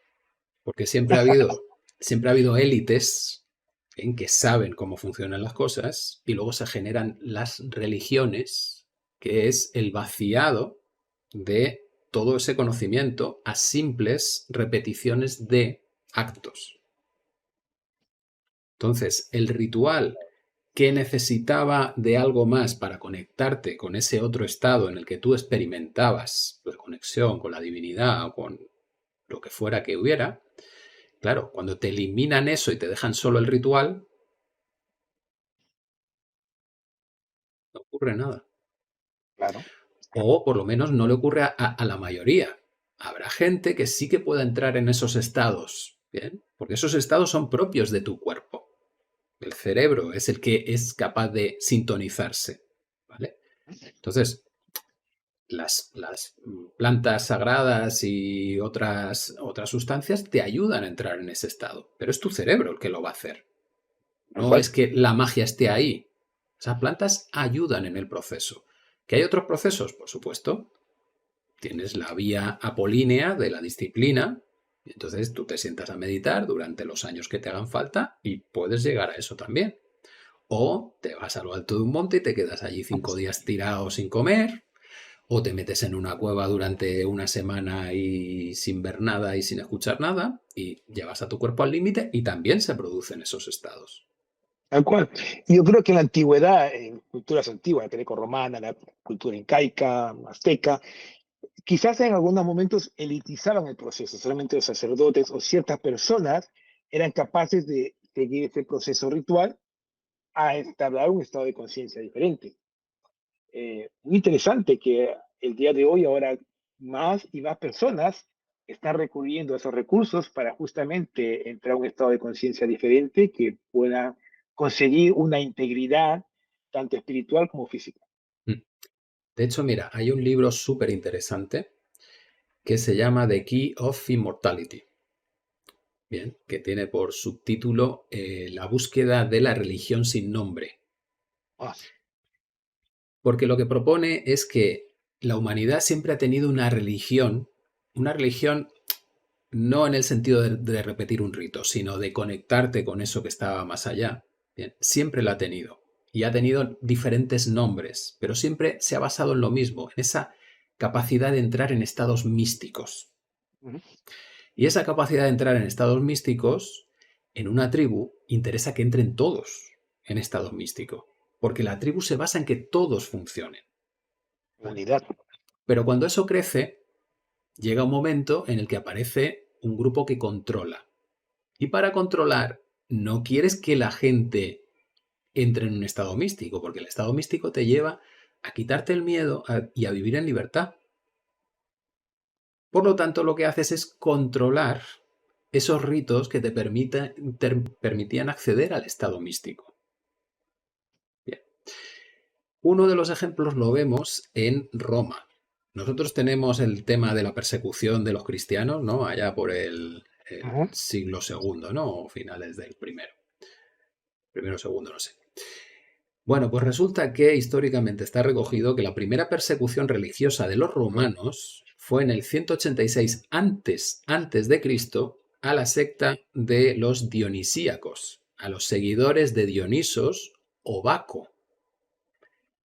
porque siempre ha habido élites en que saben cómo funcionan las cosas y luego se generan las religiones, que es el vaciado de todo ese conocimiento a simples repeticiones de actos. Entonces, el ritual que necesitaba de algo más para conectarte con ese otro estado en el que tú experimentabas la conexión con la divinidad o con lo que fuera que hubiera, claro, cuando te eliminan eso y te dejan solo el ritual, no ocurre nada. Claro, O por lo menos no le ocurre a la mayoría. Habrá gente que sí que pueda entrar en esos estados, ¿bien? Porque esos estados son propios de tu cuerpo. El cerebro es el que es capaz de sintonizarse, ¿vale? Entonces, las plantas sagradas y otras sustancias te ayudan a entrar en ese estado, pero es tu cerebro el que lo va a hacer. tal No cual. es que la magia esté ahí. Esas plantas ayudan en el proceso. ¿Que hay otros procesos? Por supuesto. Tienes la vía apolínea de la disciplina, y entonces tú te sientas a meditar durante los años que te hagan falta y puedes llegar a eso también. O te vas a lo alto de un monte y te quedas allí 5 días tirado sin comer, o te metes en una cueva durante una semana y sin ver nada y sin escuchar nada, y llevas a tu cuerpo al límite y también se producen esos estados. Tal cual. Y yo creo que en la antigüedad, en culturas antiguas, la greco-romana, la cultura incaica, azteca, quizás en algunos momentos elitizaban el proceso. Solamente los sacerdotes o ciertas personas eran capaces de seguir ese proceso ritual a establecer un estado de conciencia diferente. Muy interesante que el día de hoy ahora más y más personas están recurriendo a esos recursos para justamente entrar a un estado de conciencia diferente que pueda conseguir una integridad tanto espiritual como física. Mm. De hecho, mira, hay un libro súper interesante que se llama The Key of Immortality, bien, que tiene por subtítulo La búsqueda de la religión sin nombre. Ah, Porque lo que propone es que la humanidad siempre ha tenido una religión no en el sentido de repetir un rito, sino de conectarte con eso que estaba más allá. Bien, siempre la ha tenido. Y ha tenido diferentes nombres, pero siempre se ha basado en lo mismo, en esa capacidad de entrar en estados místicos. ujú. Y esa capacidad de entrar en estados místicos, en una tribu, interesa que entren todos en estado místico, porque la tribu se basa en que todos funcionen. ¿Vale? Unidad. Pero cuando eso crece, llega un momento en el que aparece un grupo que controla. Y para controlar, no quieres que la gente entre en un estado místico, porque el estado místico te lleva a quitarte el miedo y a vivir en libertad. Por lo tanto, lo que haces es controlar esos ritos que te permitían acceder al estado místico. Bien. Uno de los ejemplos lo vemos en Roma. Nosotros tenemos el tema de la persecución de los cristianos, ¿no? Allá por el Ujú. siglo segundo, ¿no? O finales del primero. Primero o segundo, no sé. Bueno, pues resulta que históricamente está recogido que la primera persecución religiosa de los romanos fue en el 186 antes de Cristo a la secta de los dionisíacos, a los seguidores de Dionisos o Baco,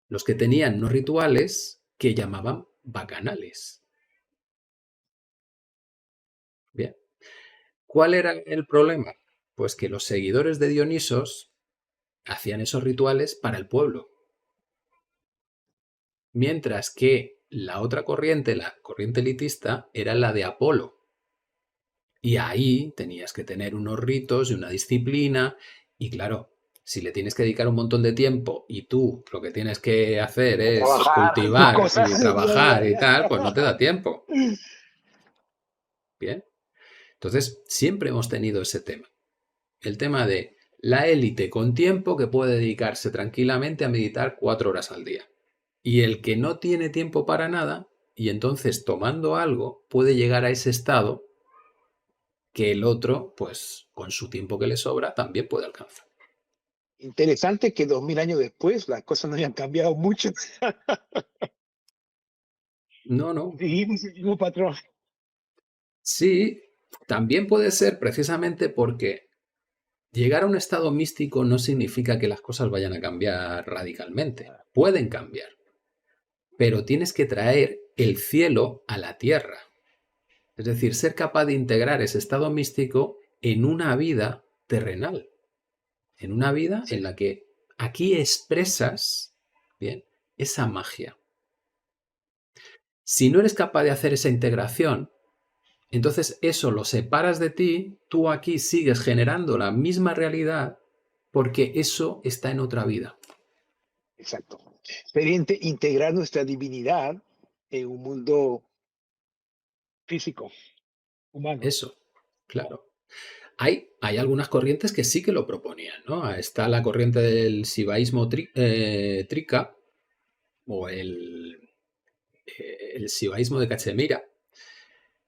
los que tenían unos rituales que llamaban bacanales. ¿Cuál era el problema? Pues que los seguidores de Dionisos hacían esos rituales para el pueblo, mientras que la otra corriente, la corriente elitista, era la de Apolo. Y ahí tenías que tener unos ritos y una disciplina. Y claro, si le tienes que dedicar un montón de tiempo y tú lo que tienes que hacer A es trabajar tus cultivar cosas. y Ya, trabajar y ya, tal, pues no te da ya. tiempo. Bien. Entonces, siempre hemos tenido ese tema. El tema de la élite con tiempo que puede dedicarse tranquilamente a meditar 4 horas al día. Y el que no tiene tiempo para nada, y entonces tomando algo, puede llegar a ese estado que el otro, pues con su tiempo que le sobra, también puede alcanzar. Interesante que 2000 años después las cosas no hayan cambiado mucho. No, no. Seguimos el mismo patrón. Sí, también puede ser precisamente porque llegar a un estado místico no significa que las cosas vayan a cambiar radicalmente. Pueden cambiar, pero tienes que traer el cielo a la tierra. Es decir, ser capaz de integrar ese estado místico en una vida terrenal, en una vida en Sí, la que aquí expresas, bien, esa magia. Si no eres capaz de hacer esa integración, entonces eso lo separas de ti, tú aquí sigues generando la misma realidad porque eso está en otra vida. exacto. Sería integrar nuestra divinidad en un mundo físico, humano. Eso, claro. Hay algunas corrientes que sí que lo proponían, ¿no? Está la corriente del sibaísmo trica o el sibaísmo de Cachemira,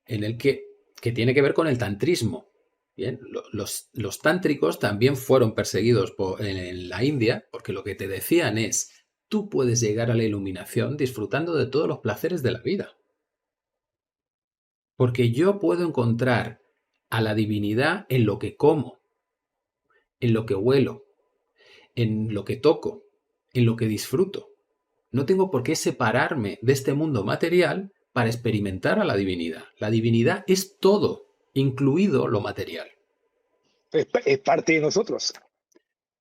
en el que tiene que ver con el tantrismo. Bien, los tántricos también fueron perseguidos en la India porque lo que te decían es, tú puedes llegar a la iluminación disfrutando de todos los placeres de la vida. Porque yo puedo encontrar a la divinidad en lo que como, en lo que huelo, en lo que toco, en lo que disfruto. No tengo por qué separarme de este mundo material para experimentar a la divinidad. La divinidad es todo, incluido lo material. Es parte de nosotros.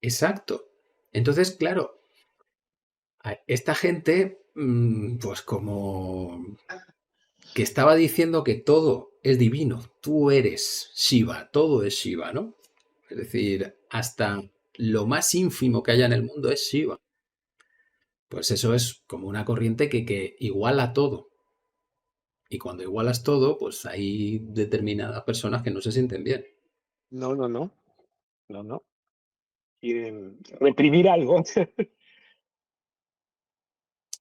Exacto. Entonces, claro, esta gente, pues como que estaba diciendo que todo es divino, tú eres Shiva, todo es Shiva, ¿no? Es decir, hasta lo más ínfimo que haya en el mundo es Shiva. Pues eso es como una corriente que iguala todo. Y cuando igualas todo, pues hay determinadas personas que no se sienten bien. No, no, no, no, no. Quieren reprimir algo.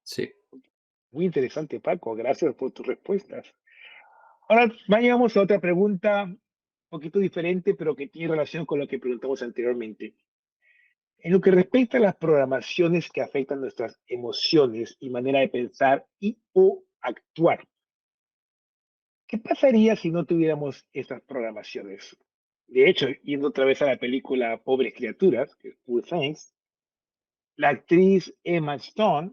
Sí, Muy interesante, Paco. Gracias por tus respuestas. Ahora vayamos a otra pregunta un poquito diferente, pero que tiene relación con lo que preguntamos anteriormente. En lo que respecta a las programaciones que afectan nuestras emociones y manera de pensar y o actuar, ¿qué pasaría si no tuviéramos estas programaciones? De hecho, yendo otra vez a la película Pobres Criaturas, que es Poor Things, la actriz Emma Stone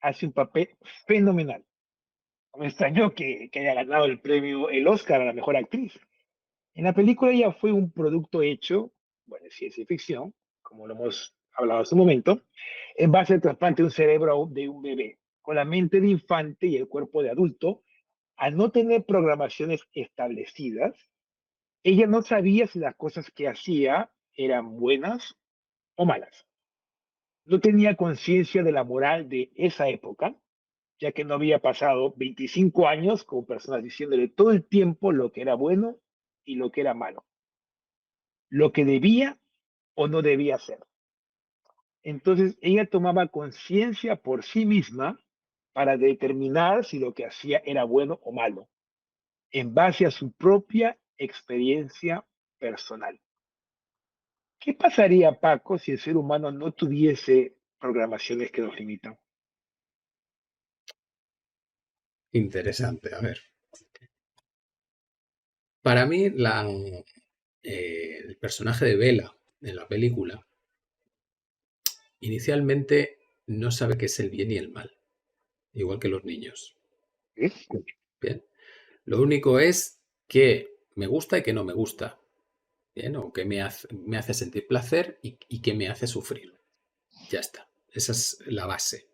hace un papel fenomenal. Me extrañó que haya ganado el premio, el Oscar a la mejor actriz. En la película ella fue un producto hecho, bueno, es ciencia ficción, como lo hemos hablado hace un momento, en base al trasplante de un cerebro de un bebé, con la mente de infante y el cuerpo de adulto. Al no tener programaciones establecidas, ella no sabía si las cosas que hacía eran buenas o malas. No tenía conciencia de la moral de esa época, ya que no había pasado 25 años con personas diciéndole todo el tiempo lo que era bueno y lo que era malo, lo que debía o no debía hacer. Entonces ella tomaba conciencia por sí misma para determinar si lo que hacía era bueno o malo, en base a su propia experiencia personal. ¿Qué pasaría, Paco, si el ser humano no tuviese programaciones que nos limitan? interesante. A ver, para mí el personaje de Bella en la película inicialmente no sabe qué es el bien y el mal, igual que los niños. ¿Eh? Bien, lo único es que me gusta y que no me gusta. Bien, o qué me hace sentir placer y qué me hace sufrir. Ya está. Esa es la base.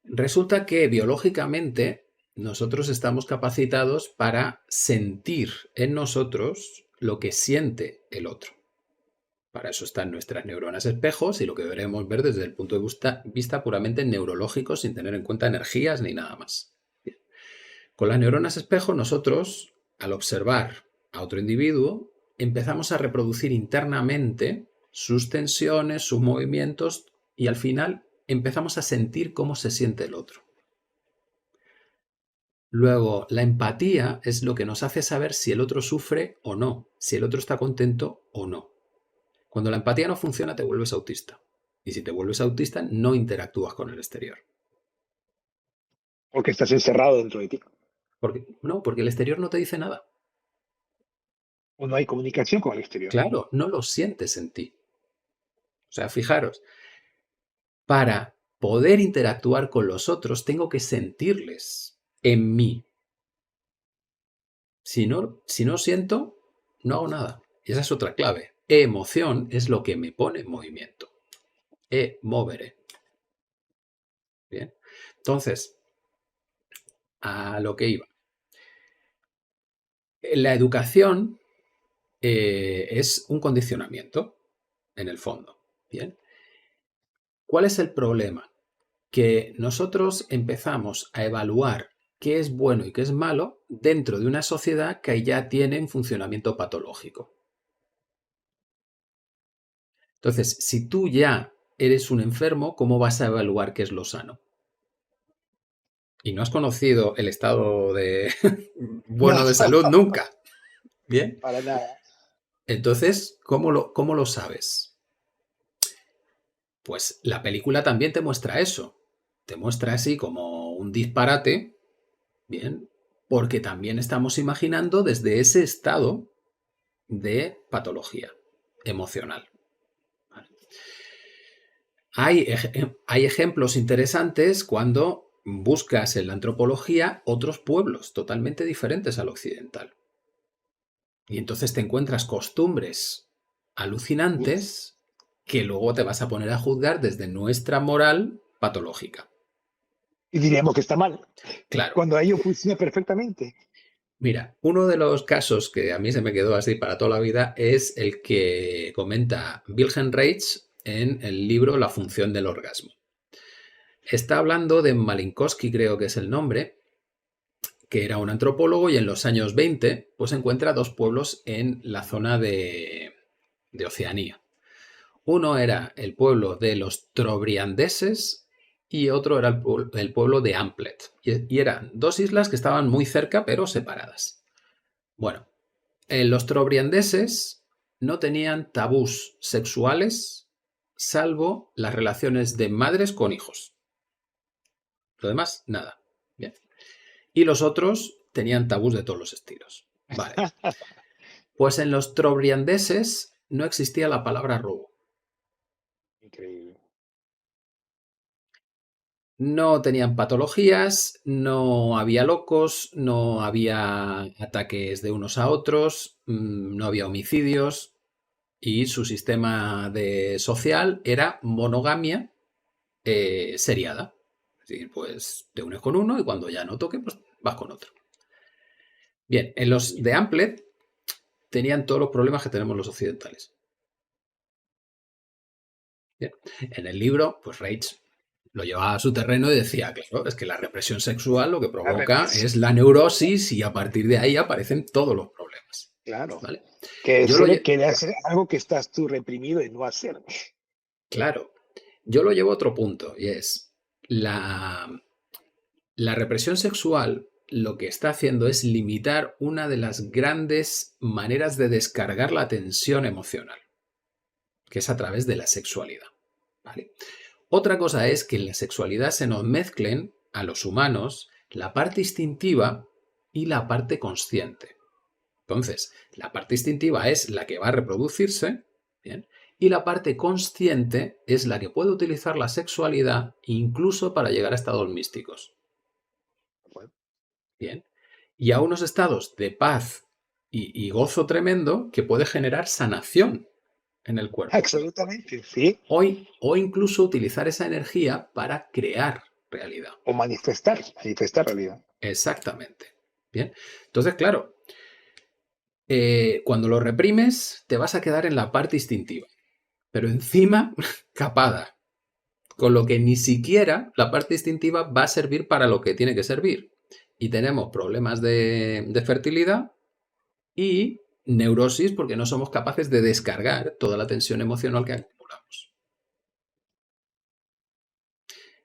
Resulta que biológicamente nosotros estamos capacitados para sentir en nosotros lo que siente el otro. Para eso están nuestras neuronas espejos y lo que deberemos ver desde el punto de vista puramente neurológico, sin tener en cuenta energías ni nada más. Bien. Con las neuronas espejo nosotros, al observar a otro individuo, empezamos a reproducir internamente sus tensiones, sus movimientos y al final empezamos a sentir cómo se siente el otro. Luego, la empatía es lo que nos hace saber si el otro sufre o no, si el otro está contento o no. Cuando la empatía no funciona, te vuelves autista. Y si te vuelves autista, no interactúas con el exterior. Porque estás encerrado dentro de ti. Porque el exterior no te dice nada. O no hay comunicación con el exterior. Claro, no lo sientes en ti. O sea, fijaros, para poder interactuar con los otros, tengo que sentirles en mí. Si no siento, no hago nada. Y esa es otra clave. Emoción es lo que me pone en movimiento. Moveré. Bien. Entonces, a lo que iba. La educación es un condicionamiento, en el fondo. Bien. ¿Cuál es el problema? Que nosotros empezamos a evaluar qué es bueno y qué es malo dentro de una sociedad que ya tiene un funcionamiento patológico. Entonces, si tú ya eres un enfermo, ¿cómo vas a evaluar qué es lo sano? Y no has conocido el estado de No, bueno de salud nunca. Bien. para nada. Entonces, ¿cómo lo sabes? Pues la película también te muestra eso. Te muestra así como un disparate, bien, porque también estamos imaginando desde ese estado de patología emocional. ¿Vale? Hay ejemplos interesantes cuando buscas en la antropología otros pueblos totalmente diferentes al occidental. Y entonces te encuentras costumbres Uf. alucinantes que luego te vas a poner a juzgar desde nuestra moral patológica. Y diríamos que está mal, Claro. cuando ello funciona perfectamente. Mira, uno de los casos que a mí se me quedó así para toda la vida es el que comenta Wilhelm Reich en el libro La función del orgasmo. Está hablando de Malinowski, creo que es el nombre, que era un antropólogo y en los años 20 pues encuentra dos pueblos en la zona de Oceanía. Uno era el pueblo de los trobriandeses y otro era el pueblo de Amplet. Y eran dos islas que estaban muy cerca pero separadas. Bueno, los trobriandeses no tenían tabús sexuales salvo las relaciones de madres con hijos. Lo demás, nada. Bien. Y los otros tenían tabús de todos los estilos. Vale. Pues en los trobriandeses no existía la palabra robo. Increíble. No tenían patologías, no había locos, no había ataques de unos a otros, no había homicidios y su sistema social era monogamia seriada. Es decir, pues te unes con uno y cuando ya no toque, pues vas con otro. Bien, en los de Amplet tenían todos los problemas que tenemos los occidentales. Bien. En el libro, pues Reich lo llevaba a su terreno y decía, claro, es que la represión sexual lo que La provoca represión, es la neurosis y a partir de ahí aparecen todos los problemas. claro. ¿Vale? Que Yo lo, quiere hacer algo que estás tú reprimido y no hacer. claro, yo lo llevo a otro punto y es la represión sexual lo que está haciendo es limitar una de las grandes maneras de descargar la tensión emocional, que es a través de la sexualidad. ¿Vale? Otra cosa es que en la sexualidad se nos mezclen a los humanos la parte instintiva y la parte consciente. Entonces, la parte instintiva es la que va a reproducirse, ¿bien? Y la parte consciente es la que puede utilizar la sexualidad incluso para llegar a estados místicos. Bueno, Bien. Y a unos estados de paz y gozo tremendo que puede generar sanación en el cuerpo. Absolutamente, sí. O incluso utilizar esa energía para crear realidad. O manifestar realidad. Exactamente. Bien. Entonces, claro, cuando lo reprimes, te vas a quedar en la parte instintiva, pero encima capada, con lo que ni siquiera la parte instintiva va a servir para lo que tiene que servir. Y tenemos problemas de fertilidad y neurosis porque no somos capaces de descargar toda la tensión emocional que acumulamos.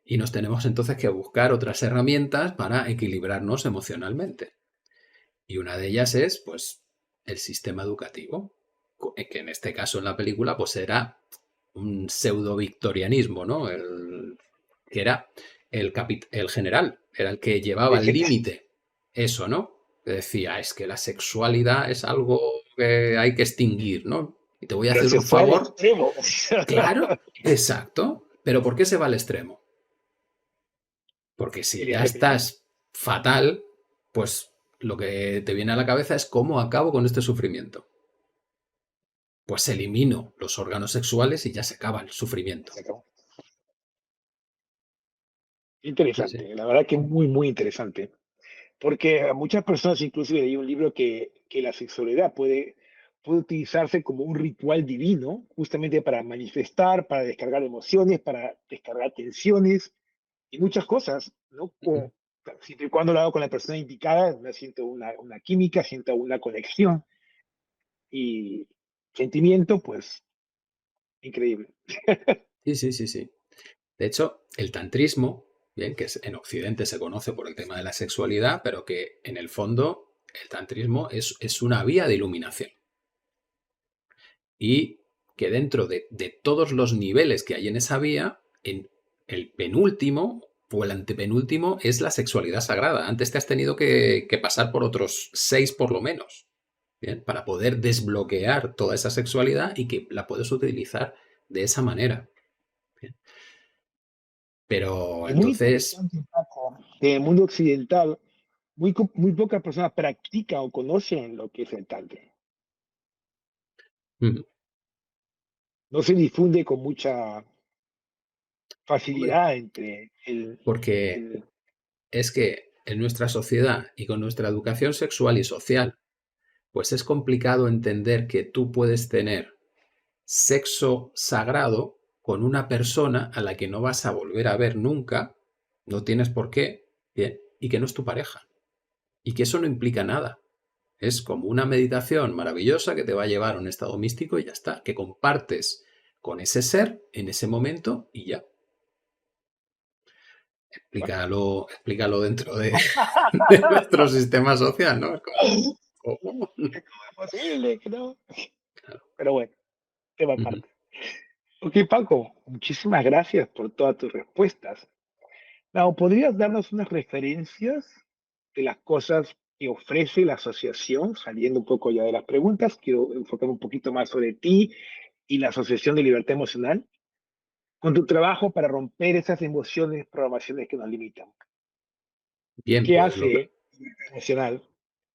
Y nos tenemos entonces que buscar otras herramientas para equilibrarnos emocionalmente. Y una de ellas es, pues, el sistema educativo, que en este caso en la película, pues era un pseudo-victorianismo, ¿no? Que era el general, era el que llevaba al límite eso, ¿no? Que decía, es que la sexualidad es algo que hay que extinguir, ¿no? Y te voy a Pero hacer se un fue al favor. extremo. Claro, exacto. Pero ¿por qué se va al extremo? Porque si Quería ya reprimir. estás fatal, pues lo que te viene a la cabeza es cómo acabo con este sufrimiento. Pues elimino los órganos sexuales y ya se acaba el sufrimiento. Se acabó. Sí, sí. Interesante, la verdad que muy, muy interesante. Porque a muchas personas, inclusive leí un libro que la sexualidad puede utilizarse como un ritual divino, justamente para manifestar, para descargar emociones, para descargar tensiones y muchas cosas, ¿no? Siempre y cuando lo hago con la persona indicada, me siento una química, siento una conexión y sentimiento, pues increíble. Sí, sí, sí, sí. De hecho, el tantrismo, bien, que en Occidente se conoce por el tema de la sexualidad, pero que en el fondo el tantrismo es una vía de iluminación. Y que dentro de todos los niveles que hay en esa vía, en el penúltimo o el antepenúltimo es la sexualidad sagrada. Antes te has tenido que pasar por otros 6 por lo menos, ¿bien? Para poder desbloquear toda esa sexualidad y que la puedes utilizar de esa manera. ¿Bien? Pero Es muy entonces, interesante, Paco, que en el mundo occidental muy pocas personas practican o conocen lo que es el tantra. mm, No se difunde con mucha hombre, facilidad entre porque el es que en nuestra sociedad y con nuestra educación sexual y social, pues es complicado entender que tú puedes tener sexo sagrado con una persona a la que no vas a volver a ver nunca, no tienes por qué, bien, y que no es tu pareja. Y que eso no implica nada. Es como una meditación maravillosa que te va a llevar a un estado místico y ya está, que compartes con ese ser en ese momento y ya. bueno, Explícalo dentro de nuestro sistema social, ¿no? Es como, ¿cómo? ¿cómo es posible que no? Claro. Pero bueno, tema Ujú. aparte. Ok, Paco, muchísimas gracias por todas tus respuestas. Now, ¿podrías darnos unas referencias de las cosas que ofrece la asociación? Saliendo un poco ya de las preguntas, quiero enfocarme un poquito más sobre ti y la Asociación de Libertad Emocional, con tu trabajo para romper esas emociones, programaciones que nos limitan. Bien, ¿Qué pues hace Libertad Emocional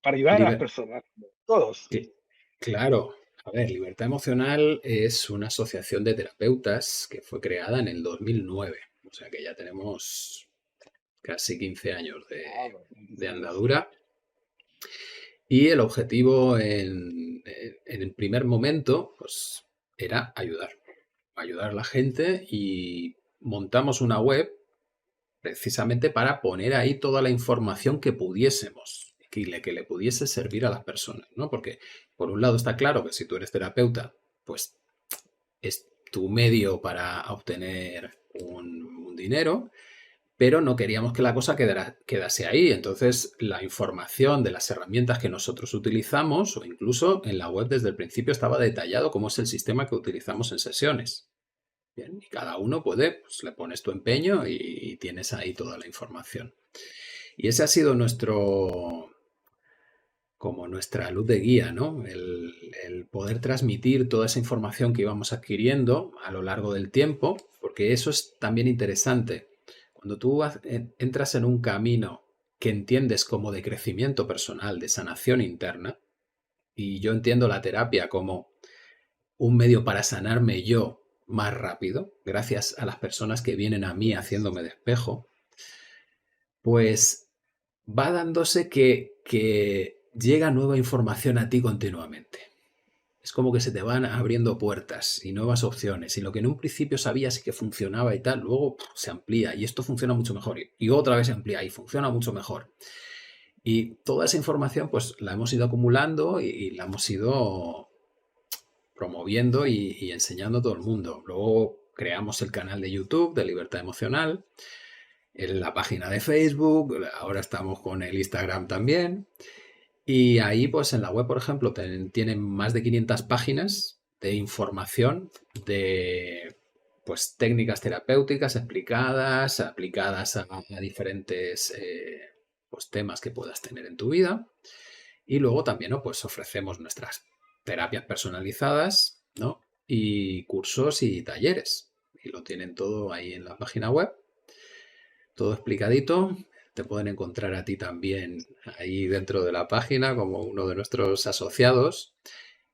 para ayudar a las liber- personas, todos? cl- claro, a ver, Libertad Emocional es una asociación de terapeutas que fue creada en el 2009, o sea que ya tenemos casi 15 años Ah, de 25 años. andadura. Y el objetivo en el primer momento, pues, era ayudar a la gente y montamos una web precisamente para poner ahí toda la información que pudiésemos, que le pudiese servir a las personas, ¿no? Porque por un lado está claro que si tú eres terapeuta, pues es tu medio para obtener un dinero, pero no queríamos que la cosa quedase ahí. Entonces, la información de las herramientas que nosotros utilizamos, o incluso en la web desde el principio estaba detallado cómo es el sistema que utilizamos en sesiones. Bien, y cada uno puede, pues le pones tu empeño y tienes ahí toda la información. Y ese ha sido como nuestra luz de guía, ¿no? El poder transmitir toda esa información que íbamos adquiriendo a lo largo del tiempo, porque eso es también interesante. Cuando tú entras en un camino que entiendes como de crecimiento personal, de sanación interna, Y yo entiendo la terapia como un medio para sanarme yo más rápido, gracias a las personas que vienen a mí haciéndome de espejo, pues va dándose que llega nueva información a ti continuamente. Es como que se te van abriendo puertas y nuevas opciones. Y lo que en un principio sabías que funcionaba y tal, luego se amplía y esto funciona mucho mejor. Y otra vez se amplía y funciona mucho mejor. Y toda esa información pues la hemos ido acumulando y la hemos ido promoviendo y enseñando a todo el mundo. Luego creamos el canal de YouTube de Libertad Emocional, en la página de Facebook, ahora estamos con el Instagram también. Y ahí, pues en la web, por ejemplo, tienen más de 500 páginas de información de pues técnicas terapéuticas explicadas, aplicadas a diferentes pues, temas que puedas tener en tu vida. Y luego también, ¿no? Pues ofrecemos nuestras terapias personalizadas, ¿no? Y cursos y talleres. Y lo tienen todo ahí en la página web, todo explicadito. Te pueden encontrar a ti también ahí dentro de la página como uno de nuestros asociados.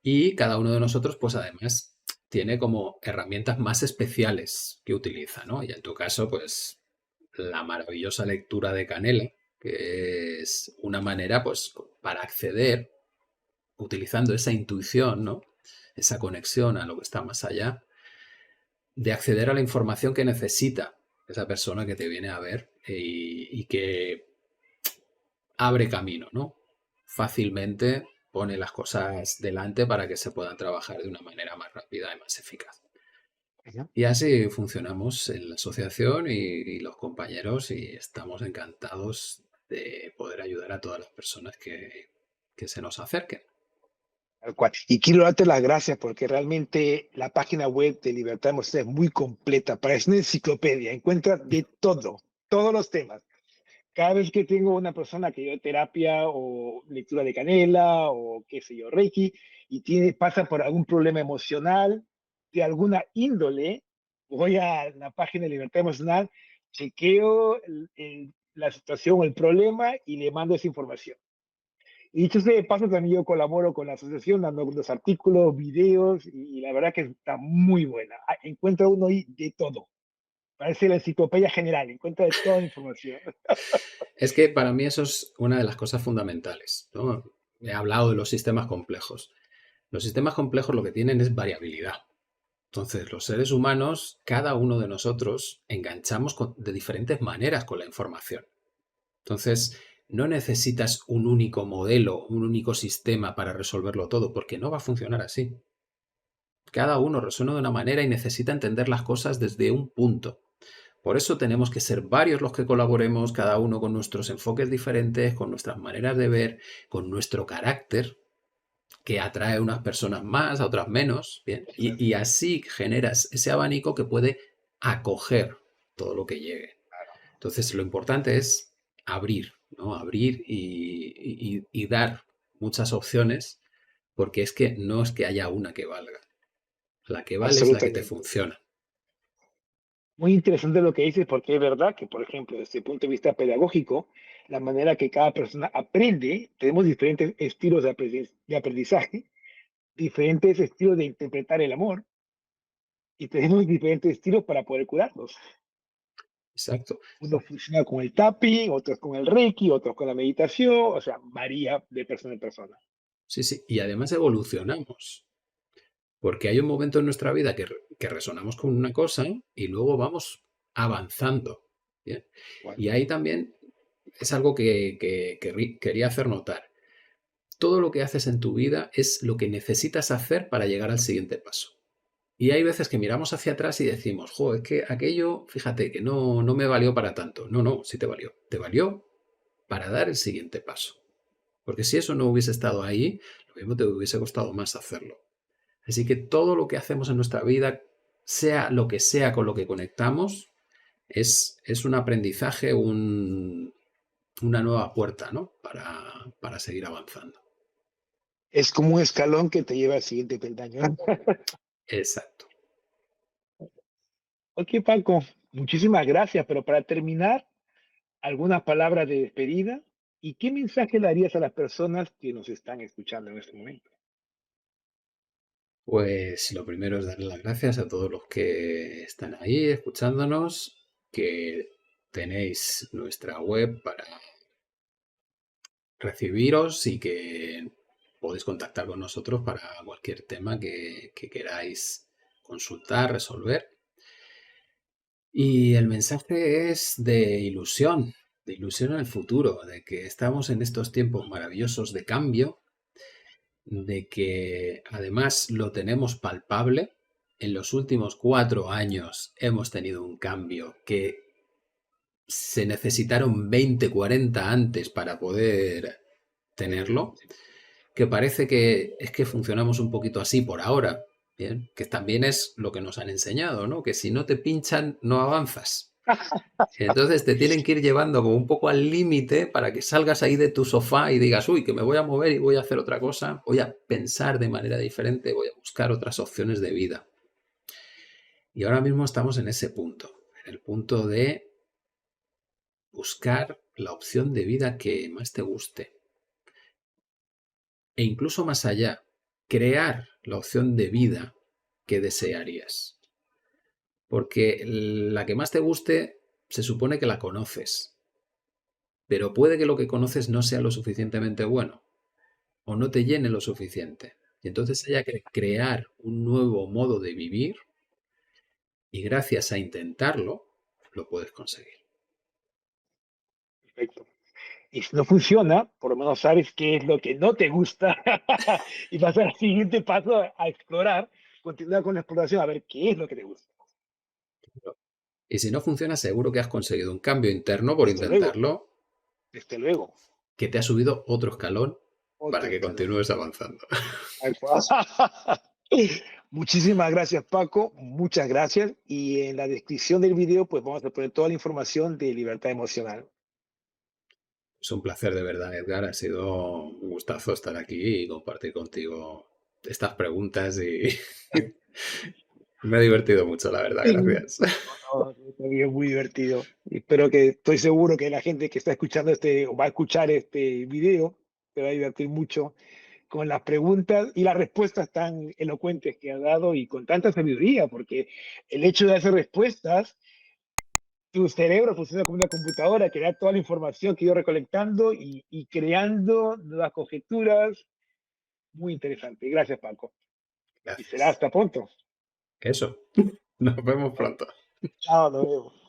Y cada uno de nosotros, pues además, tiene como herramientas más especiales que utiliza, ¿no? Y en tu caso, pues la maravillosa lectura de Canela, que es una manera, pues, para acceder utilizando esa intuición, ¿no? Esa conexión a lo que está más allá, de acceder a la información que necesita esa persona que te viene a ver y que abre camino, ¿no? Fácilmente pone las cosas delante para que se puedan trabajar de una manera más rápida y más eficaz. Ujú. Y así funcionamos en la asociación y los compañeros y estamos encantados de poder ayudar a todas las personas que se nos acerquen. Tal cual. Y quiero darte las gracias porque realmente la página web de Libertad Emocional es muy completa, parece una enciclopedia, encuentra de todo, todos los temas. Cada vez que tengo una persona que dio terapia o lectura de canela o qué sé yo, Reiki, y pasa por algún problema emocional de alguna índole, voy a la página de Libertad Emocional, chequeo la situación o el problema y le mando esa información. Y dicho sea de paso, también yo colaboro con la asociación dando unos artículos, videos, y la verdad que está muy buena. Encuentra uno ahí de todo. Parece la enciclopedia general, encuentra de toda la información. Es que para mí eso es una de las cosas fundamentales, ¿no? He hablado de los sistemas complejos. Los sistemas complejos lo que tienen es variabilidad. Entonces, los seres humanos, cada uno de nosotros, enganchamos de diferentes maneras con la información. Entonces, no necesitas un único modelo, un único sistema para resolverlo todo, porque no va a funcionar así. Cada uno resuena de una manera y necesita entender las cosas desde un punto. Por eso tenemos que ser varios los que colaboremos, cada uno con nuestros enfoques diferentes, con nuestras maneras de ver, con nuestro carácter, que atrae a unas personas más, a otras menos, ¿bien? Y así generas ese abanico que puede acoger todo lo que llegue. Entonces, lo importante es abrir, ¿no? Abrir y dar muchas opciones, porque es que no es que haya una que valga. La que vale es la que te Absolutamente. funciona. Muy interesante lo que dices, porque es verdad que, por ejemplo, desde el punto de vista pedagógico, la manera que cada persona aprende, tenemos diferentes estilos de aprendizaje, diferentes estilos de interpretar el amor, y tenemos diferentes estilos para poder curarlos. Exacto. Uno funciona con el tapping, otros con el reiki, otros con la meditación, o sea, varía de persona en persona. Sí, sí. Y además evolucionamos. Porque hay un momento en nuestra vida que resonamos con una cosa y luego vamos avanzando. ¿Bien? Bueno, Y ahí también es algo que quería hacer notar. Todo lo que haces en tu vida es lo que necesitas hacer para llegar al siguiente paso. Y hay veces que miramos hacia atrás y decimos, jo, es que aquello, fíjate, que no me valió para tanto. No, no, sí te valió. Te valió para dar el siguiente paso. Porque si eso no hubiese estado ahí, lo mismo te hubiese costado más hacerlo. Así que todo lo que hacemos en nuestra vida, sea lo que sea con lo que conectamos, es un aprendizaje, una nueva puerta, ¿no? Para seguir avanzando. es como un escalón que te lleva al siguiente peldaño. Exacto. Ok, Paco, muchísimas gracias, pero para terminar, algunas palabras de despedida y qué mensaje le darías a las personas que nos están escuchando en este momento. Pues lo primero es darle las gracias a todos los que están ahí escuchándonos, que tenéis nuestra web para recibiros y que podéis contactar con nosotros para cualquier tema que queráis consultar, resolver. Y el mensaje es de ilusión al futuro, de que estamos en estos tiempos maravillosos de cambio, de que además lo tenemos palpable. En los últimos 4 años hemos tenido un cambio que se necesitaron 20, 40 antes para poder tenerlo, que parece que es que funcionamos un poquito así por ahora, ¿bien? Que también es lo que nos han enseñado, ¿no? Que si no te pinchan, no avanzas. Entonces te tienen que ir llevando como un poco al límite para que salgas ahí de tu sofá y digas, uy, que me voy a mover y voy a hacer otra cosa, voy a pensar de manera diferente, voy a buscar otras opciones de vida. Y ahora mismo estamos en ese punto, en el punto de buscar la opción de vida que más te guste. E incluso más allá, crear la opción de vida que desearías. Porque la que más te guste se supone que la conoces, pero puede que lo que conoces no sea lo suficientemente bueno o no te llene lo suficiente. Y entonces haya que crear un nuevo modo de vivir y gracias a intentarlo lo puedes conseguir. Perfecto. Y si no funciona, por lo menos sabes qué es lo que no te gusta y vas al siguiente paso a explorar, continuar con la exploración a ver qué es lo que te gusta. Y si no funciona, seguro que has conseguido un cambio interno por Desde luego, intentarlo desde luego. que te ha subido otro escalón para Otro que escalón. continúes avanzando. Muchísimas gracias, Paco. Muchas gracias. Y en la descripción del video, pues vamos a poner toda la información de libertad emocional. Es un placer de verdad, Edgar. Ha sido un gustazo estar aquí y compartir contigo estas preguntas y me ha divertido mucho, la verdad. Gracias. No, también es muy divertido. Y espero que, estoy seguro que la gente que está escuchando este o va a escuchar este video se va a divertir mucho con las preguntas y las respuestas tan elocuentes que ha dado y con tanta sabiduría, porque el hecho de hacer respuestas, tu cerebro funciona como una computadora que da toda la información que yo recolectando y creando nuevas conjeturas. Muy interesante. Gracias, Paco. Y será Gracias. hasta pronto. Eso. Nos vemos Chao, pronto. chao, nos vemos.